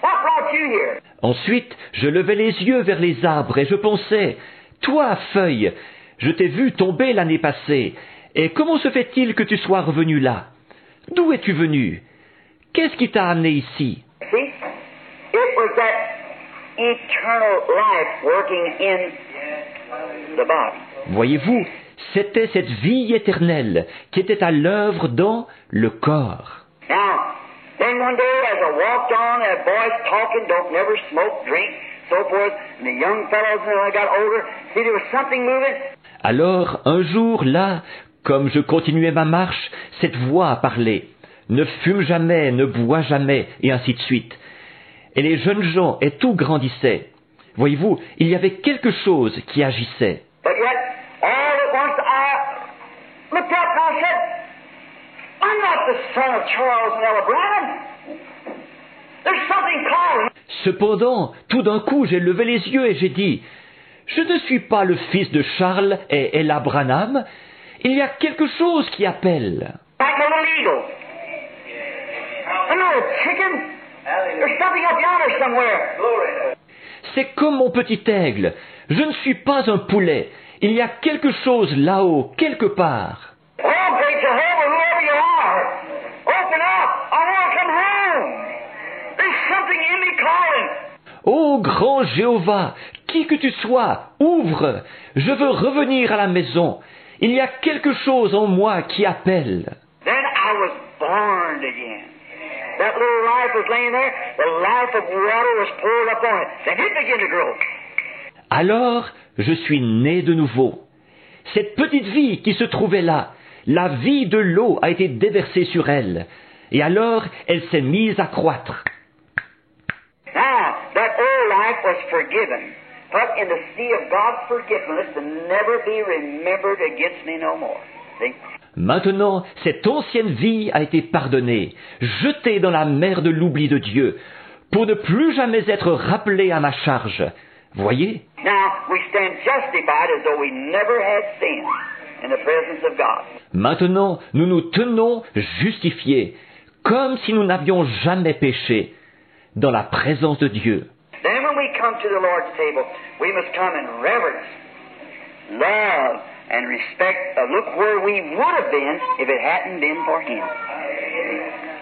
What brought you here? Ensuite, je levai les yeux vers les arbres et je pensais, toi, feuille, je t'ai vu tomber l'année passée, et comment se fait-il que tu sois revenu là? D'où es-tu venu? Qu'est-ce qui t'a amené ici? See? It was that eternal life working in the body. Voyez-vous, c'était cette vie éternelle qui était à l'œuvre dans le corps. Now, then one day as I walked on, and boys talking, don't never smoke, drink, so forth, and the young fellows, when I got older, see there was something moving. Alors, un jour, là, comme je continuais ma marche, cette voix a parlé. Ne fume jamais, ne bois jamais, et ainsi de suite. Et les jeunes gens et tout grandissaient. Voyez-vous, il y avait quelque chose qui agissait. But yet, all at once I looked up and I said, I'm not the son of Charles and Ella Branham. There's something calling. Cependant, tout d'un coup, j'ai levé les yeux et j'ai dit, je ne suis pas le fils de Charles et Ella Branham. Il y a quelque chose qui appelle. Like a little eagle. I'm not a chicken. There's something up yonder somewhere. C'est comme mon petit aigle. Je ne suis pas un poulet. Il y a quelque chose là-haut, quelque part. Oh, great Jehovah, whoever you are, open up. I want to come home. There's something in me calling. Ô grand Jéhovah, qui que tu sois, ouvre. Je veux revenir à la maison. Il y a quelque chose en moi qui appelle. Then I was born again. That little life was laying there. The life of water was poured upon it. Then it began to grow. Alors, je suis né de nouveau. Cette petite vie qui se trouvait là, la vie de l'eau a été déversée sur elle. Et alors, elle s'est mise à croître. Now, that old life was forgiven. Put in the sea of God's forgiveness to never be remembered against me no more. See? Maintenant, cette ancienne vie a été pardonnée, jetée dans la mer de l'oubli de Dieu, pour ne plus jamais être rappelée à ma charge. Voyez? Now, we stand justified as though we never had sinned in the presence of God. Maintenant, nous nous tenons justifiés, comme si nous n'avions jamais péché, dans la présence de Dieu. Then when we come to the Lord's table, we must come in reverence, love, and respect. Look where we would have been if it hadn't been for Him.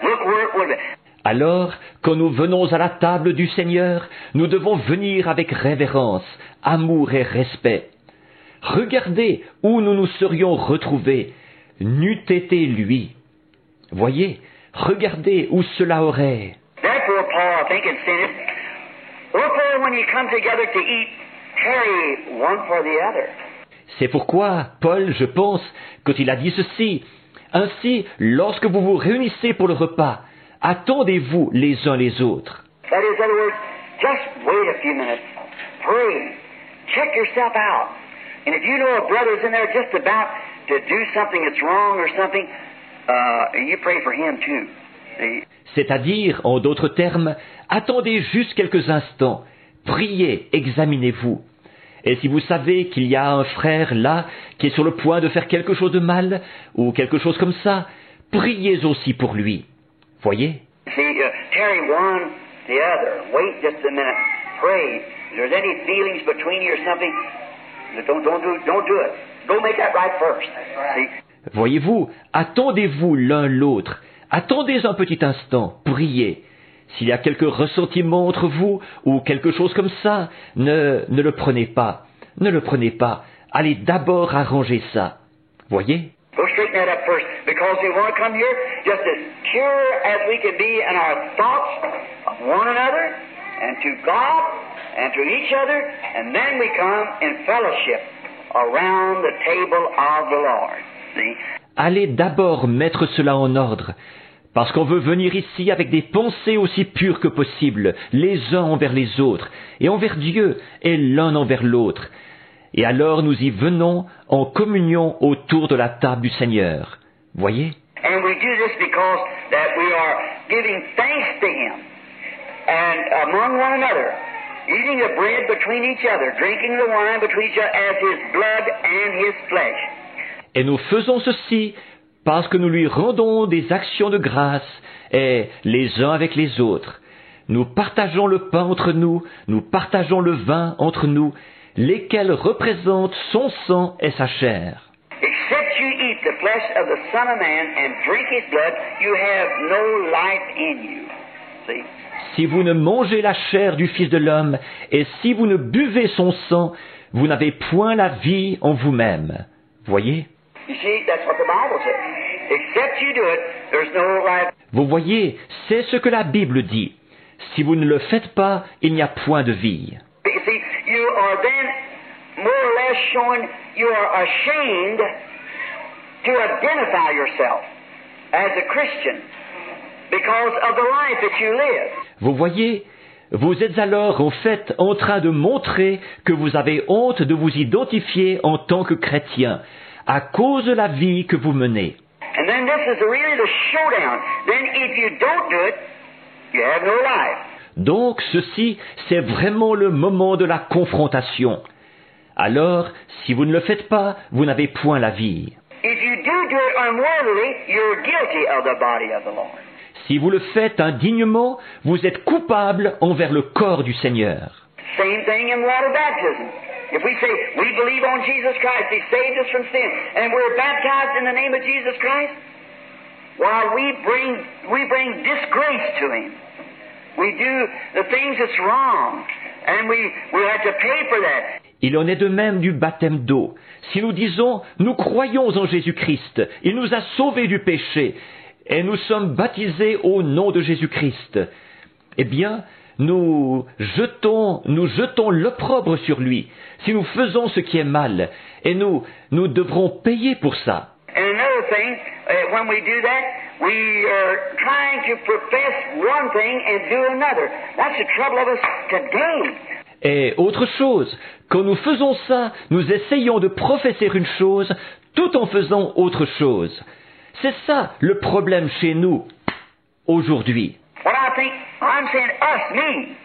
Look where it would have been. Alors, quand nous venons à la table du Seigneur, nous devons venir avec révérence, amour et respect. Regardez où nous nous serions retrouvés, n'eût été lui. Voyez, regardez où cela aurait. Therefore, Paul, I think, had said it. Wherefore, when you come together to eat, tarry one for the other. C'est pourquoi Paul, je pense, quand il a dit ceci, ainsi, lorsque vous vous réunissez pour le repas, attendez-vous les uns les autres. That is, in other words, just wait a few minutes. Pray. Check yourself out. And if you know a brother's in there just about to do something that's wrong or something, you pray for him too. See? C'est-à-dire, en d'autres termes, attendez juste quelques instants, priez, examinez-vous. Et si vous savez qu'il y a un frère là qui est sur le point de faire quelque chose de mal, ou quelque chose comme ça, priez aussi pour lui. Voyez? See, tarry one the other. Wait just a minute. Pray. If there's any feelings between you or something, don't do it. Go make that right first. See? Voyez-vous, attendez-vous l'un l'autre. Attendez un petit instant, priez. S'il y a quelques ressentiments entre vous, ou quelque chose comme ça, ne le prenez pas. Ne le prenez pas. allez d'abord arranger ça. Voyez? We'll straighten that up first because we want to come here just as pure as we can be in our thoughts of one another and to God and to each other, and then we come in fellowship around the table of the Lord. See? Allez d'abord mettre cela en ordre, parce qu'on veut venir ici avec des pensées aussi pures que possible, les uns envers les autres, et envers Dieu, et l'un envers l'autre. Et alors nous y venons en communion autour de la table du Seigneur. Voyez? And we do this because that we are giving thanks to Him and among one another, eating the bread between each other, drinking the wine between each other as His blood and His flesh. Et nous faisons ceci parce que nous lui rendons des actions de grâce, et les uns avec les autres. Nous partageons le pain entre nous, nous partageons le vin entre nous, lesquels représentent son sang et sa chair. Except you eat the flesh of the Son of Man and drink His blood, you have no life in you. See? Si vous ne mangez la chair du Fils de l'homme, et si vous ne buvez son sang, vous n'avez point la vie en vous-même. Voyez? You see, that's what the Bible says. Except you do it, there's no life. Vous voyez, c'est ce que la Bible dit. Si vous ne le faites pas, il n'y a point de vie. You see, you are then more or less showing you are ashamed to identify yourself as a Christian because of the life that you live. Vous voyez, vous êtes alors en fait en train de montrer que vous avez honte de vous identifier en tant que chrétien, à cause de la vie que vous menez. And then this is really the showdown. Then if you don't do it, you have no life. Donc ceci, c'est vraiment le moment de la confrontation. Alors, si vous ne le faites pas, vous n'avez point la vie. If you do it unworthily, you're guilty of the body of the Lord. Si vous le faites indignement, vous êtes coupable envers le corps du Seigneur. Same thing in water baptism. If we say we believe on Jesus Christ, He saved us from sin, and we're baptized in the name of Jesus Christ, while we bring disgrace to Him. We do the things that's wrong, and we have to pay for that. Il en est de même du baptême d'eau. Si nous disons « Nous croyons en Jésus-Christ, il nous a sauvés du péché, et nous sommes baptisés au nom de Jésus-Christ », eh bien, nous jetons l'opprobre sur lui, si nous faisons ce qui est mal, et nous devrons payer pour ça. And another thing, when we do that, we are trying to profess one thing and do another. That's the trouble of us today. Et autre chose, quand nous faisons ça, nous essayons de professer une chose tout en faisant autre chose. C'est ça le problème chez nous, aujourd'hui. What I think, I'm saying us, me,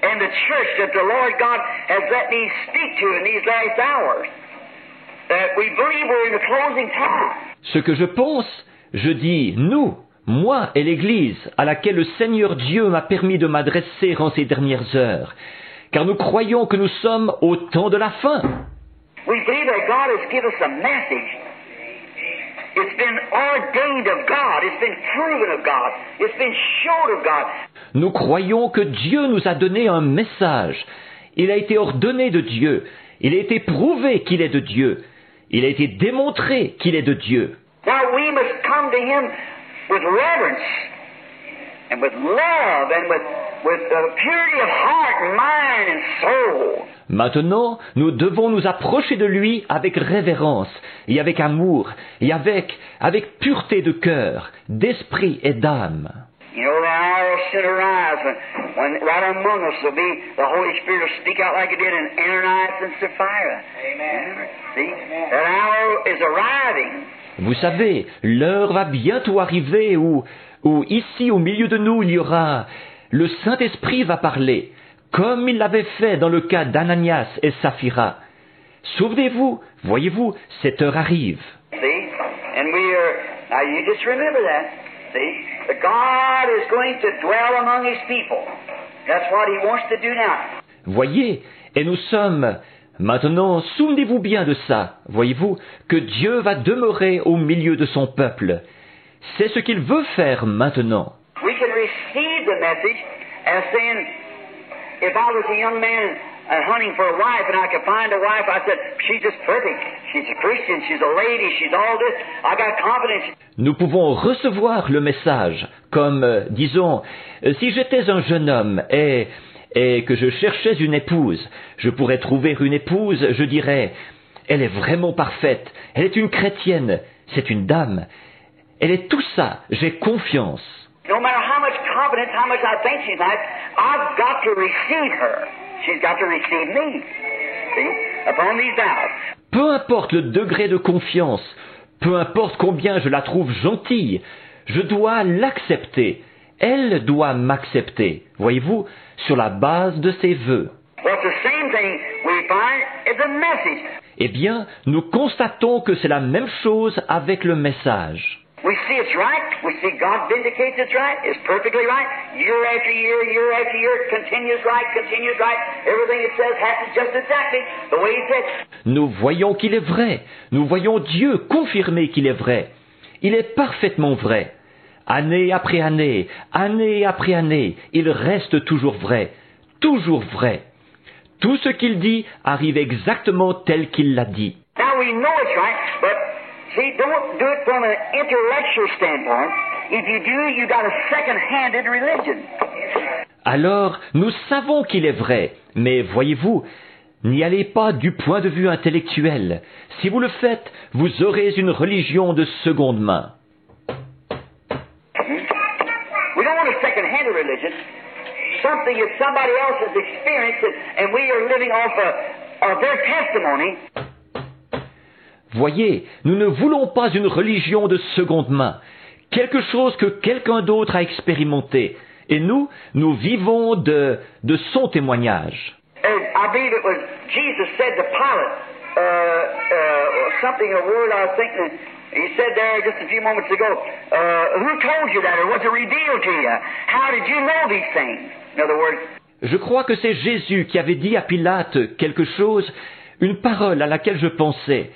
and the church that the Lord God has let me speak to in these last hours, that we believe we're in the closing time. Ce que je pense, je dis nous, moi et l'Église à laquelle le Seigneur Dieu m'a permis de m'adresser en ces dernières heures, car nous croyons que nous sommes au temps de la fin. We believe that God has given us a message. It's been ordained of God. It's been proven of God. It's been showed of God. Nous croyons que Dieu nous a donné un message. Il a été ordonné de Dieu. Il a été prouvé qu'il est de Dieu. Il a été démontré qu'il est de Dieu. Now we must come to Him with reverence and with love and with purity of heart, mind and soul. Maintenant, nous devons nous approcher de lui avec révérence et avec amour et avec pureté de cœur, d'esprit et d'âme. You know, the hour will soon arise when right among us will be the Holy Spirit will speak out like it did in Ananias and Sapphira. Amen. See? That hour is arriving. Vous savez, l'heure va bientôt arriver où ici au milieu de nous il y aura, le Saint-Esprit va parler, comme il l'avait fait dans le cas d'Ananias et Saphira. Souvenez-vous, voyez-vous, cette heure arrive. See? And now you just remember that. See? That God is going to dwell among His people. That's what He wants to do now. Voyez, et nous sommes, maintenant, souvenez-vous bien de ça, voyez-vous, que Dieu va demeurer au milieu de son peuple. C'est ce qu'il veut faire maintenant. We can receive the message as saying, if I was a young man hunting for a wife, and I could find a wife. I said, she's just perfect. She's a Christian. She's a lady. She's all this. I got confidence. Nous pouvons recevoir le message comme, disons, si j'étais un jeune homme et que je cherchais une épouse, je pourrais trouver une épouse, je dirais, elle est vraiment parfaite, elle est une chrétienne, c'est une dame, elle est tout ça, j'ai confiance. No matter how much confidence, how much I think she's nice, I've got to receive her. She's got to receive me. See? Upon these vows. Peu importe le degré de confiance, peu importe combien je la trouve gentille, je dois l'accepter. Elle doit m'accepter, voyez-vous, sur la base de ses vœux. Well, it's the same thing we find is a message. Eh bien, nous constatons que c'est la même chose avec le message. We see it's right. We see God vindicates it's right. It's perfectly right. Year after year, year after year, continues right, continues right. Everything it says happens just exactly the way He said. Nous voyons qu'il est vrai. Nous voyons Dieu confirmer qu'il est vrai. Il est parfaitement vrai. Année après année, année après année, il reste toujours vrai. Toujours vrai. Tout ce qu'il dit arrive exactement tel qu'il l'a dit. Now we know it's right, but see, don't do it from an intellectual standpoint. If you do, you got a second-handed religion. Alors, nous savons qu'il est vrai, mais voyez-vous, n'y allez pas du point de vue intellectuel. Si vous le faites, vous aurez une religion de seconde main. We don't want a second-handed religion. Something that somebody else has experienced, and we are living off of their testimony. Voyez, nous ne voulons pas une religion de seconde main, quelque chose que quelqu'un d'autre a expérimenté, et nous vivons de son témoignage. I believe it was Jesus said to Pilate, something, a word I was thinking, he said there just a few moments ago, who told you that, or was it revealed to you? How did you know these things? In other words, je crois que c'est Jésus qui avait dit à Pilate quelque chose, une parole à laquelle je pensais.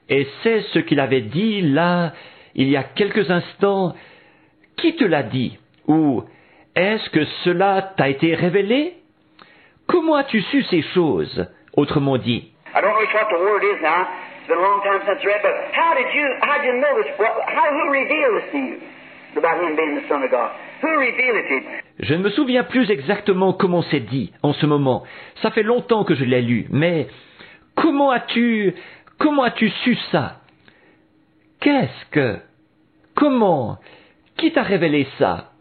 Et c'est ce qu'il avait dit là, il y a quelques instants. Qui te l'a dit? Ou est-ce que cela t'a été révélé? Comment as-tu su ces choses? Autrement dit. I don't know what the word is now. It's been a long time since I read, but how did you know this? Who revealed this to you about him being the Son of God? Who revealed it to you? Je ne me souviens plus exactement comment c'est dit en ce moment. Ça fait longtemps que je l'ai lu, mais comment as-tu su ça? Qu'est-ce que? Comment? Qui t'a révélé ça?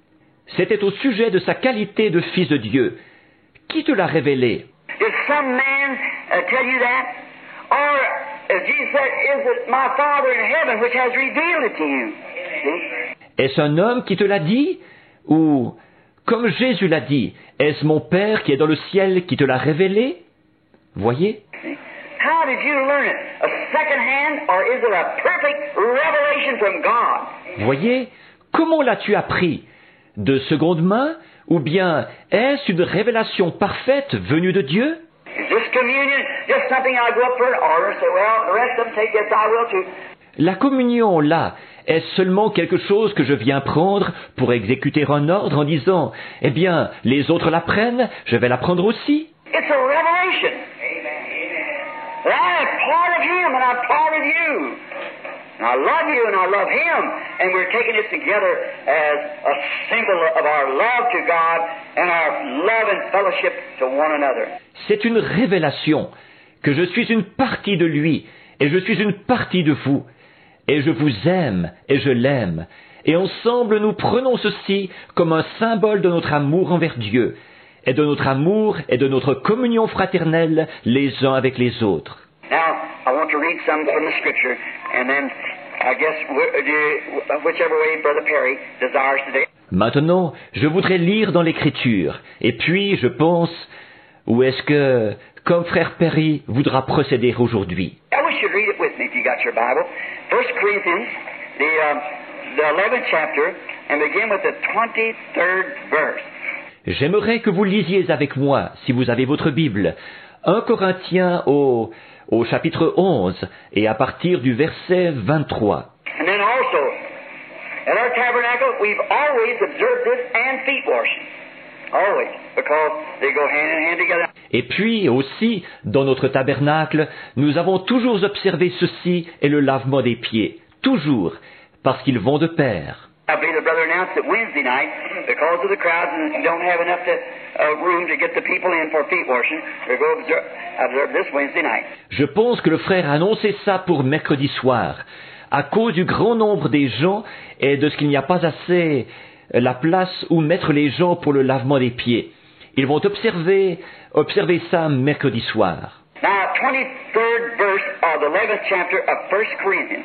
C'était au sujet de sa qualité de fils de Dieu. Qui te l'a révélé? Did some man tell you that? Or, as Jesus said, is it my Father in heaven which has revealed it to you? See? Est-ce un homme qui te l'a dit? Ou, comme Jésus l'a dit, est-ce mon Père qui est dans le ciel qui te l'a révélé? Voyez? How did you learn it? A second hand, or is it a perfect revelation from God? Voyez? Comment l'as-tu appris? De seconde main? Ou bien est-ce une révélation parfaite venue de Dieu? Is this communion just something I go up for an order and say, well, the rest of them take this, I will too? La communion, là, est seulement quelque chose que je viens prendre pour exécuter un ordre en disant, eh bien, les autres la prennent, je vais la prendre aussi? It's a revelation. That I am part of Him and I'm part of you. And I love you and I love Him. And we're taking it together as a symbol of our love to God and our love and fellowship to one another. C'est une révélation que je suis une partie de lui et je suis une partie de vous. Et je vous aime et je l'aime. Et ensemble nous prenons ceci comme un symbole de notre amour envers Dieu et de notre amour et de notre communion fraternelle les uns avec les autres. Now, I want to read some from the Scripture, and then I guess whichever way Brother Perry desires today. Maintenant, je voudrais lire dans l'Écriture, et puis je pense, où est-ce que, comme frère Perry voudra procéder aujourd'hui? I wish you'd read it with me if you got your Bible. 1 Corinthians, the 11th chapter, and begin with the 23rd verse. J'aimerais que vous lisiez avec moi, si vous avez votre Bible, 1 Corinthiens au chapitre 11, et à partir du verset 23. And then also, at our tabernacle, we've always observed this and feet washing. Always, because they go hand in hand together. Et puis aussi, dans notre tabernacle, nous avons toujours observé ceci et le lavement des pieds. Toujours, parce qu'ils vont de pair. I believe the brother announced that Wednesday night, because of the crowds and don't have enough room to get the people in for feet washing, we'll go observe this Wednesday night. Je pense que le frère a annoncé ça pour mercredi soir. À cause du grand nombre des gens et de ce qu'il n'y a pas assez la place où mettre les gens pour le lavement des pieds. Ils vont observer ça mercredi soir. Now, 23rd verse of the 11th chapter of 1 Corinthians.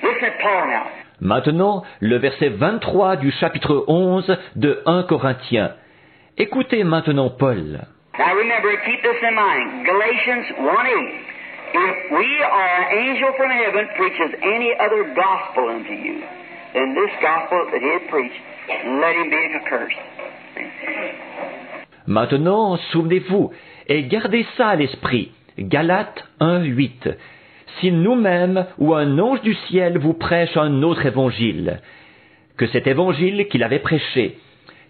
Listen at Paul now. Maintenant, le verset 23 du chapitre 11 de 1 Corinthiens. Écoutez maintenant Paul. Now remember, keep this in mind. Galatians 1:8. If we or an angel from heaven preaches any other gospel unto you than this gospel that he had preached, let him be accursed. Maintenant, souvenez-vous, et gardez ça à l'esprit. Galates 1:8. Si nous-mêmes ou un ange du ciel vous prêche un autre évangile, que cet évangile qu'il avait prêché,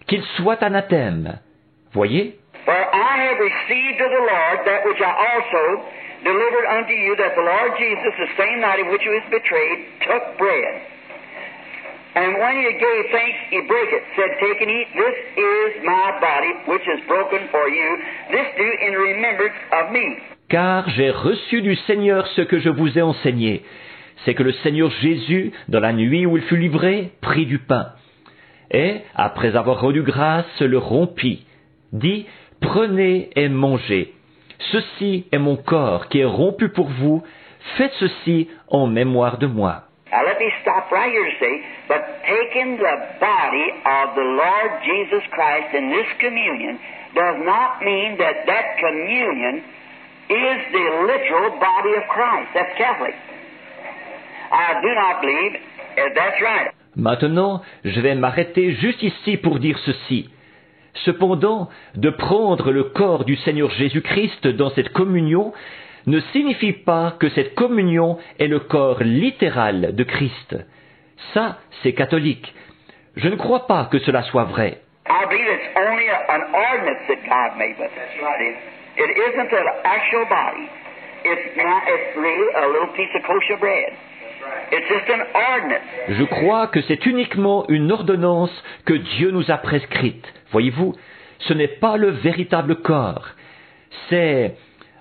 qu'il soit anathème. Voyez? For I have received of the Lord that which I also delivered unto you, that the Lord Jesus, the same night in which he was betrayed, took bread. And when he gave thanks, he brake it, said, Take and eat, this is my body, which is broken for you. This do in remembrance of me. Car j'ai reçu du Seigneur ce que je vous ai enseigné. C'est que le Seigneur Jésus, dans la nuit où il fut livré, prit du pain. Et, après avoir rendu grâce, le rompit. Dit, Prenez et mangez. Ceci est mon corps qui est rompu pour vous. Faites ceci en mémoire de moi. Now let me stop right here to say, but taking the body of the Lord Jesus Christ in this communion does not mean that that communion is the literal body of Christ. That's Catholic. I do not believe that's right. Maintenant, je vais m'arrêter juste ici pour dire ceci. Cependant, de prendre le corps du Seigneur Jésus-Christ dans cette communion ne signifie pas que cette communion est le corps littéral de Christ. Ça, c'est catholique. Je ne crois pas que cela soit vrai. I believe it's only an ordinance that God made with it. It isn't an actual body. It's really a little piece of kosher bread. It's just an ordinance. Je crois que c'est uniquement une ordonnance que Dieu nous a prescrite. Voyez-vous, ce n'est pas le véritable corps.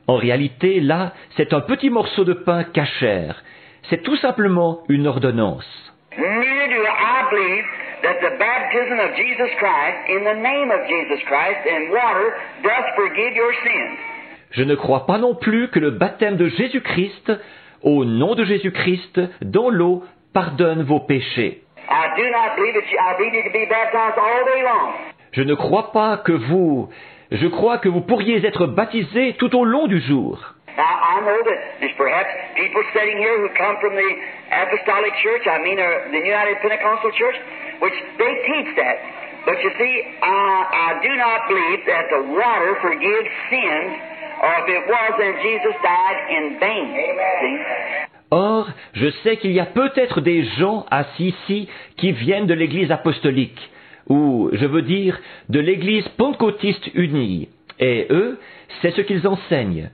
En réalité, là, c'est un petit morceau de pain cachère. C'est tout simplement une ordonnance. Neither do I believe that the baptism of Jesus Christ, in the name of Jesus Christ, in water, does forgive your sins. Je ne crois pas non plus que le baptême de Jésus-Christ, au nom de Jésus-Christ, dans l'eau, pardonne vos péchés. I do not believe that I believe you can be baptized all day long. Je ne crois pas que je crois que vous pourriez être baptisés tout au long du jour. Now, I know that there's perhaps people sitting here who come from the Apostolic Church, the United Pentecostal Church, which they teach that. But you see, I do not believe that the water forgives sins, or if it was, then Jesus died in vain. See? Or, je sais qu'il y a peut-être des gens assis ici qui viennent de l'Église apostolique, ou, je veux dire, de l'Église pentecôtiste unie, et eux, c'est ce qu'ils enseignent.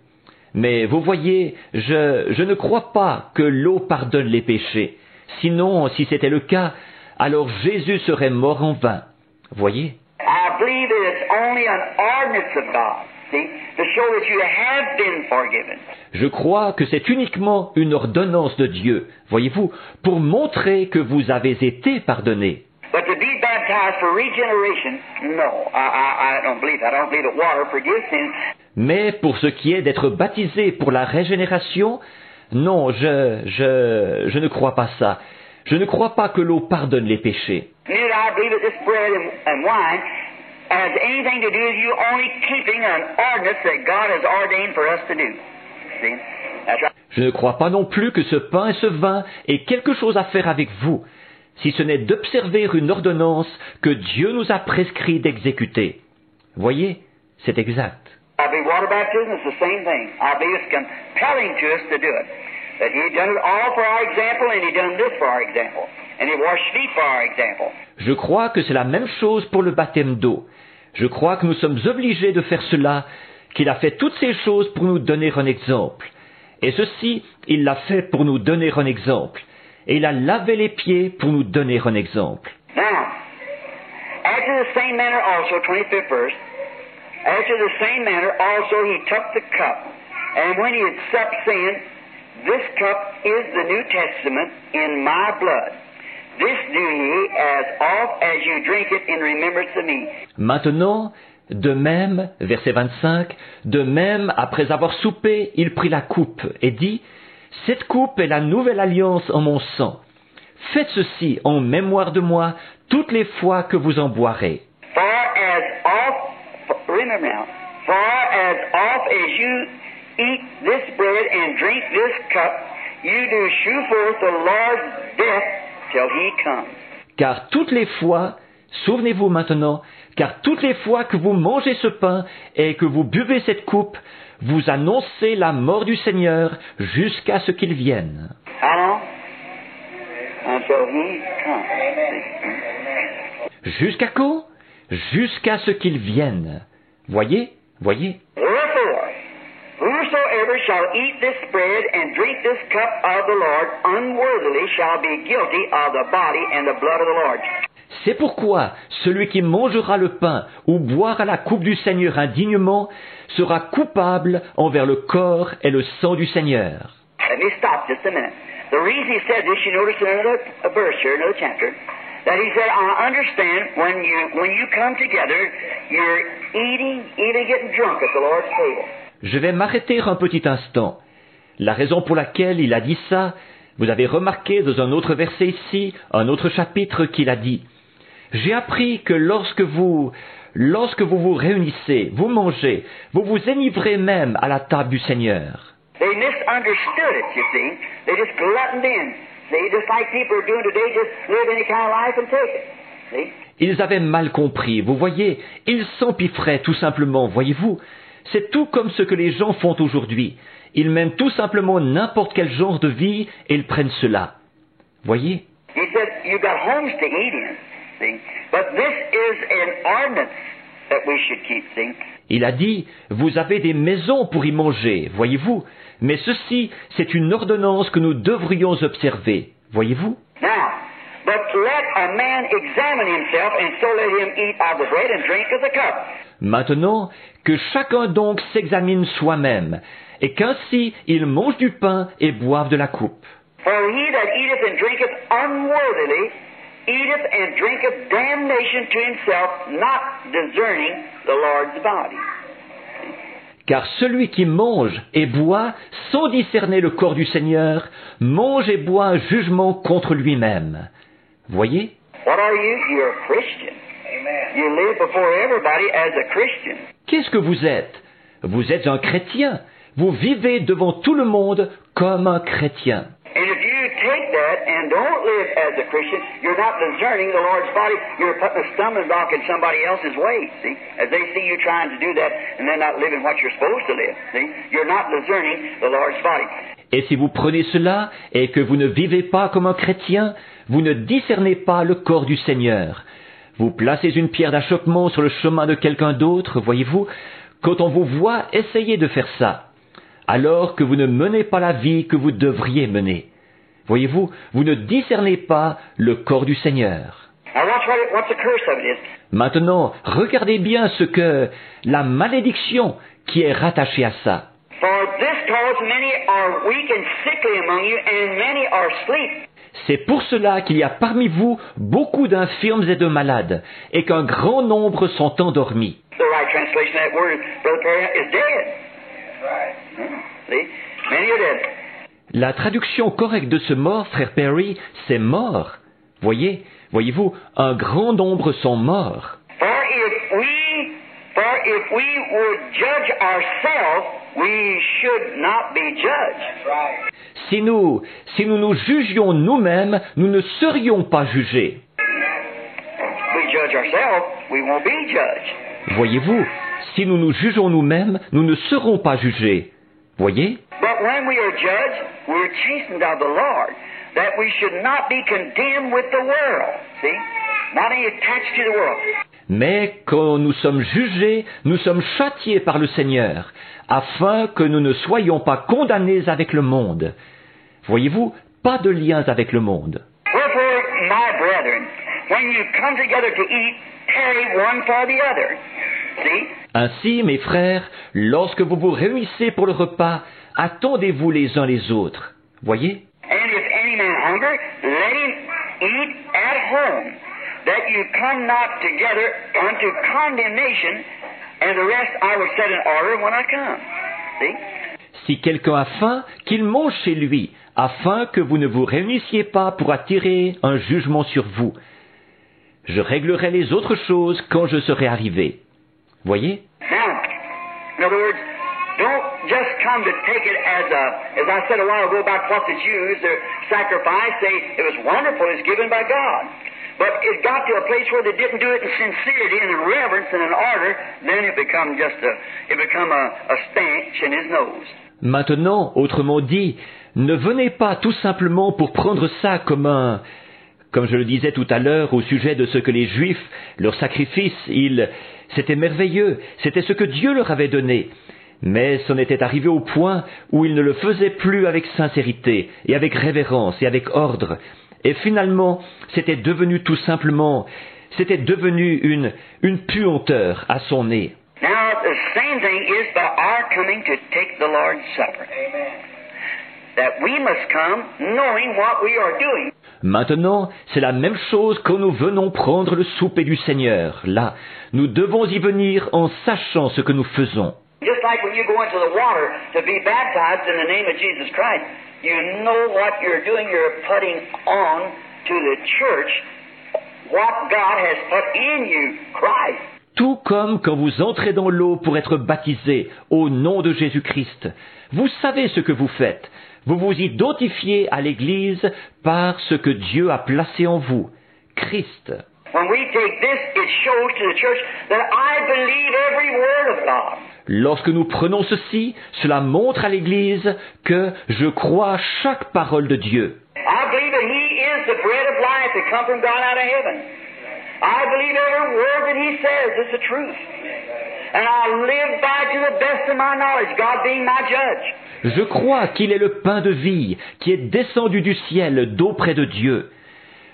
Mais vous voyez, je ne crois pas que l'eau pardonne les péchés. Sinon, si c'était le cas, alors Jésus serait mort en vain. Voyez? I believe that it's only an ordinance of God, see, to show that you have been forgiven. Je crois que c'est uniquement une ordonnance de Dieu, voyez-vous, pour montrer que vous avez été pardonnés. But to be baptized for regeneration, no, I don't believe that. I don't believe that water forgives sins. Mais pour ce qui est d'être baptisé pour la régénération, non, je ne crois pas ça. Je ne crois pas que l'eau pardonne les péchés. Neither I believe that this bread and wine has anything to do with you only keeping an ordinance that God has ordained for us to do. See? That's right. Je ne crois pas non plus que ce pain et ce vin aient quelque chose à faire avec vous, si ce n'est d'observer une ordonnance que Dieu nous a prescrit d'exécuter. Voyez, c'est exact. I believe water baptism is the same thing. I believe it's compelling to us to do it. That He done it all for our example, and He done this for our example. And He washed feet for our example. Je crois que c'est la même chose pour le baptême d'eau. Je crois que nous sommes obligés de faire cela, qu'il a fait toutes ces choses pour nous donner un exemple. Et ceci, il l'a fait pour nous donner un exemple. Et il a lavé les pieds pour nous donner un exemple. Now, after the same manner also, 25th verse, after the same manner also he took the cup, and when he had supped, saying, This cup is the New Testament in my blood. This do ye as oft as you drink it in remembrance of me. Maintenant, de même, verset 25, de même, après avoir soupé, il prit la coupe et dit, Cette coupe est la nouvelle alliance en mon sang. Faites ceci en mémoire de moi toutes les fois que vous en boirez. Remember now, for as oft as you eat this bread and drink this cup, you do shew forth the Lord's death till he comes. Car toutes les fois, souvenez-vous maintenant, car toutes les fois que vous mangez ce pain et que vous buvez cette coupe, vous annoncez la mort du Seigneur jusqu'à ce qu'il vienne. How long? Until he comes. Jusqu'à quand? Jusqu'à ce qu'il vienne. Voyez? Wherefore, whosoever shall eat this bread and drink this cup of the Lord unworthily shall be guilty of the body and the blood of the Lord. C'est pourquoi celui qui mangera le pain ou boira la coupe du Seigneur indignement sera coupable envers le corps et le sang du Seigneur. Let me stop just a minute. The reason he said this, you notice in another verse here, another chapter, that he said, I understand when you come together, you're eating, even getting drunk at the Lord's table. Je vais m'arrêter un petit instant. La raison pour laquelle il a dit ça, vous avez remarqué dans un autre verset ici, un autre chapitre qu'il a dit. J'ai appris que lorsque vous vous réunissez, vous mangez, vous vous enivrez même à la table du Seigneur. They misunderstood it, you see. They just gluttoned in. See, just like people are doing today, just live any kind of life and take it. See? Ils avaient mal compris, vous voyez, ils s'empiffraient tout simplement, voyez-vous. C'est tout comme ce que les gens font aujourd'hui. Ils mènent tout simplement n'importe quel genre de vie et ils prennent cela. Voyez? He said, you got homes to eat in, see. But this is an ordinance that we should keep, see. Il a dit, vous avez des maisons pour y manger, voyez-vous. Mais ceci, c'est une ordonnance que nous devrions observer, voyez-vous. Now, but let a man examine himself, and so let him eat of the bread and drink of the cup. Maintenant, que chacun donc s'examine soi-même, et qu'ainsi il mange du pain et boive de la coupe. For he that eateth and drinketh unworthily eateth and drinketh damnation to himself, not discerning the Lord's body. Car celui qui mange et boit sans discerner le corps du Seigneur, mange et boit un jugement contre lui-même. Voyez? What are you? You're a Christian. Amen. You live before everybody as a Christian. Qu'est-ce que vous êtes? Vous êtes un chrétien. Vous vivez devant tout le monde comme un chrétien. And if you take that and don't live as a Christian, you're not discerning the Lord's body. You're putting a stumbling block in somebody else's way, see? As they see you trying to do that and they're not living what you're supposed to live, see? You're not discerning the Lord's body. Et si vous prenez cela et que vous ne vivez pas comme un chrétien, vous ne discernez pas le corps du Seigneur. Vous placez une pierre d'achoppement sur le chemin de quelqu'un d'autre, voyez-vous, quand on vous voit essayer de faire ça, alors que vous ne menez pas la vie que vous devriez mener. Voyez-vous, vous ne discernez pas le corps du Seigneur. Maintenant, regardez bien ce que la malédiction qui est rattachée à ça. C'est pour cela qu'il y a parmi vous beaucoup d'infirmes et de malades, et qu'un grand nombre sont endormis. La traduction correcte de ce mort, frère Perry, c'est mort. Voyez-vous, un grand nombre sont morts. Si nous nous jugions nous-mêmes, nous ne serions pas jugés. Voyez-vous, si nous nous jugeons nous-mêmes, nous ne serons pas jugés. Voyez? Mais quand nous sommes jugés, nous sommes châtiés par le Seigneur, afin que nous ne soyons pas condamnés avec le monde. Voyez-vous, pas de liens avec le monde. Wherefore, my brethren, when you come together to eat, tarry one for the other. See? Ainsi, mes frères, lorsque vous vous réunissez pour le repas, attendez-vous les uns les autres. Voyez? And if any man hunger, let him eat at home, that you come not together unto condemnation, and the rest I will set in order when I come. See? Si quelqu'un a faim, qu'il mange chez lui, afin que vous ne vous réunissiez pas pour attirer un jugement sur vous. Je réglerai les autres choses quand je serai arrivé. Voyez? Now, in other words, don't just come to take it as I said a while ago about what the Jews, their sacrifice, it was wonderful, it's given by God. But it got to a place where they didn't do it in sincerity and in reverence and in order, then it become a stench in his nose. Maintenant, autrement dit, ne venez pas tout simplement pour prendre ça comme je le disais tout à l'heure au sujet de ce que les Juifs, leur sacrifice, c'était merveilleux, c'était ce que Dieu leur avait donné. Mais c'en était arrivé au point où ils ne le faisaient plus avec sincérité, et avec révérence, et avec ordre. Et finalement, c'était devenu une puanteur à son nez. Now, the same thing is by our coming to take the Lord's Supper. That we must come knowing what we are doing. Maintenant, c'est la même chose quand nous venons prendre le souper du Seigneur. Là, nous devons y venir en sachant ce que nous faisons. Just like when you go into the water to be baptized in the name of Jesus Christ, you know what you're doing. You're putting on to the church what God has put in you, Christ. Tout comme quand vous entrez dans l'eau pour être baptisé au nom de Jésus-Christ. Vous savez ce que vous faites. Vous vous identifiez à l'Église par ce que Dieu a placé en vous, Christ. When we take this, it shows to the church that I believe every word of God. Lorsque nous prenons ceci, cela montre à l'Église que je crois à chaque parole de Dieu. I believe that He is the bread of life that comes from God out of heaven. I believe every word that He says is the truth. And I live by to the best of my knowledge, God being my judge. Je crois qu'il est le pain de vie qui est descendu du ciel d'auprès de Dieu.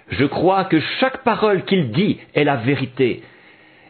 Je crois que chaque parole qu'il dit est la vérité.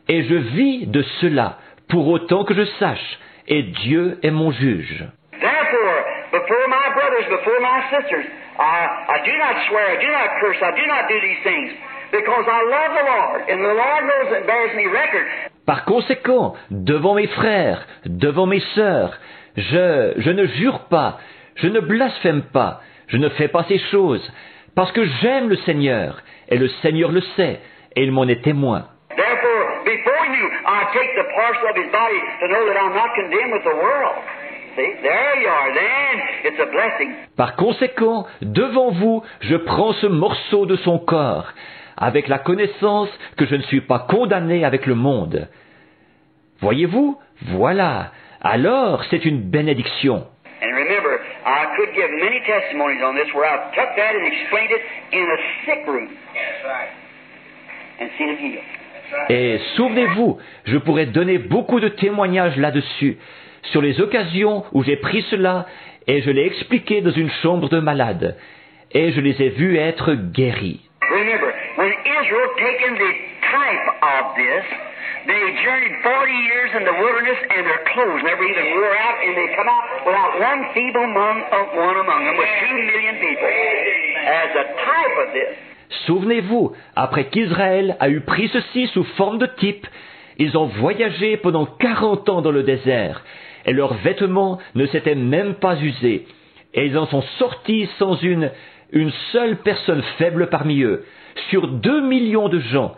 Et je vis de cela pour autant que je sache, et Dieu est mon juge. Therefore, before my brothers, before my sisters, I do not swear, I do not curse, I do not do these things, because I love the Lord, and the Lord knows and bears me record. Par conséquent, devant mes frères, devant mes sœurs, je ne jure pas, je ne blasphème pas, je ne fais pas ces choses, parce que j'aime le Seigneur, et le Seigneur le sait, et il m'en est témoin. Therefore, before you, I take the parcel of His body to know that I'm not condemned with the world. See, there you are, then it's a blessing. Par conséquent, devant vous, je prends ce morceau de son corps, avec la connaissance que je ne suis pas condamné avec le monde. Voyez-vous, voilà, alors c'est une bénédiction. And remember, I could give many testimonies on this where I've took that and explained it in a sick room. That's right. And seen it healed. Et souvenez-vous, je pourrais donner beaucoup de témoignages là-dessus, sur les occasions où j'ai pris cela et je l'ai expliqué dans une chambre de malade, et je les ai vus être guéris. Remember, when Israel taken the type of this, they journeyed 40 years in the wilderness and their clothes never even wore out, and they come out without one feeble one among them with 2 million people as a type of this. Souvenez-vous, après qu'Israël a eu pris ceci sous forme de type, ils ont voyagé pendant 40 ans dans le désert, et leurs vêtements ne s'étaient même pas usés, et ils en sont sortis sans une seule personne faible parmi eux, sur 2 millions de gens.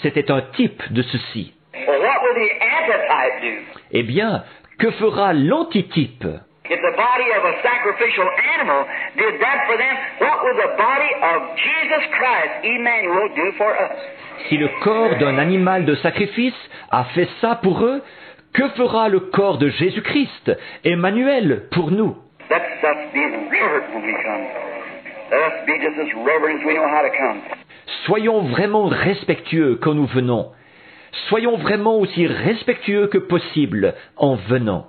C'était un type de ceci. Well, what will the antitype do? Eh bien, que fera l'antitype? If the body of a sacrificial animal did that for them, what will the body of Jesus Christ, Emmanuel, do for us? Si le corps d'un animal de sacrifice a fait ça pour eux, que fera le corps de Jésus-Christ, Emmanuel, pour nous? Let's be reverent when we come. Let us be just as reverent as we know how to come. Soyons vraiment respectueux quand nous venons. soyons vraiment aussi respectueux que possible en venant.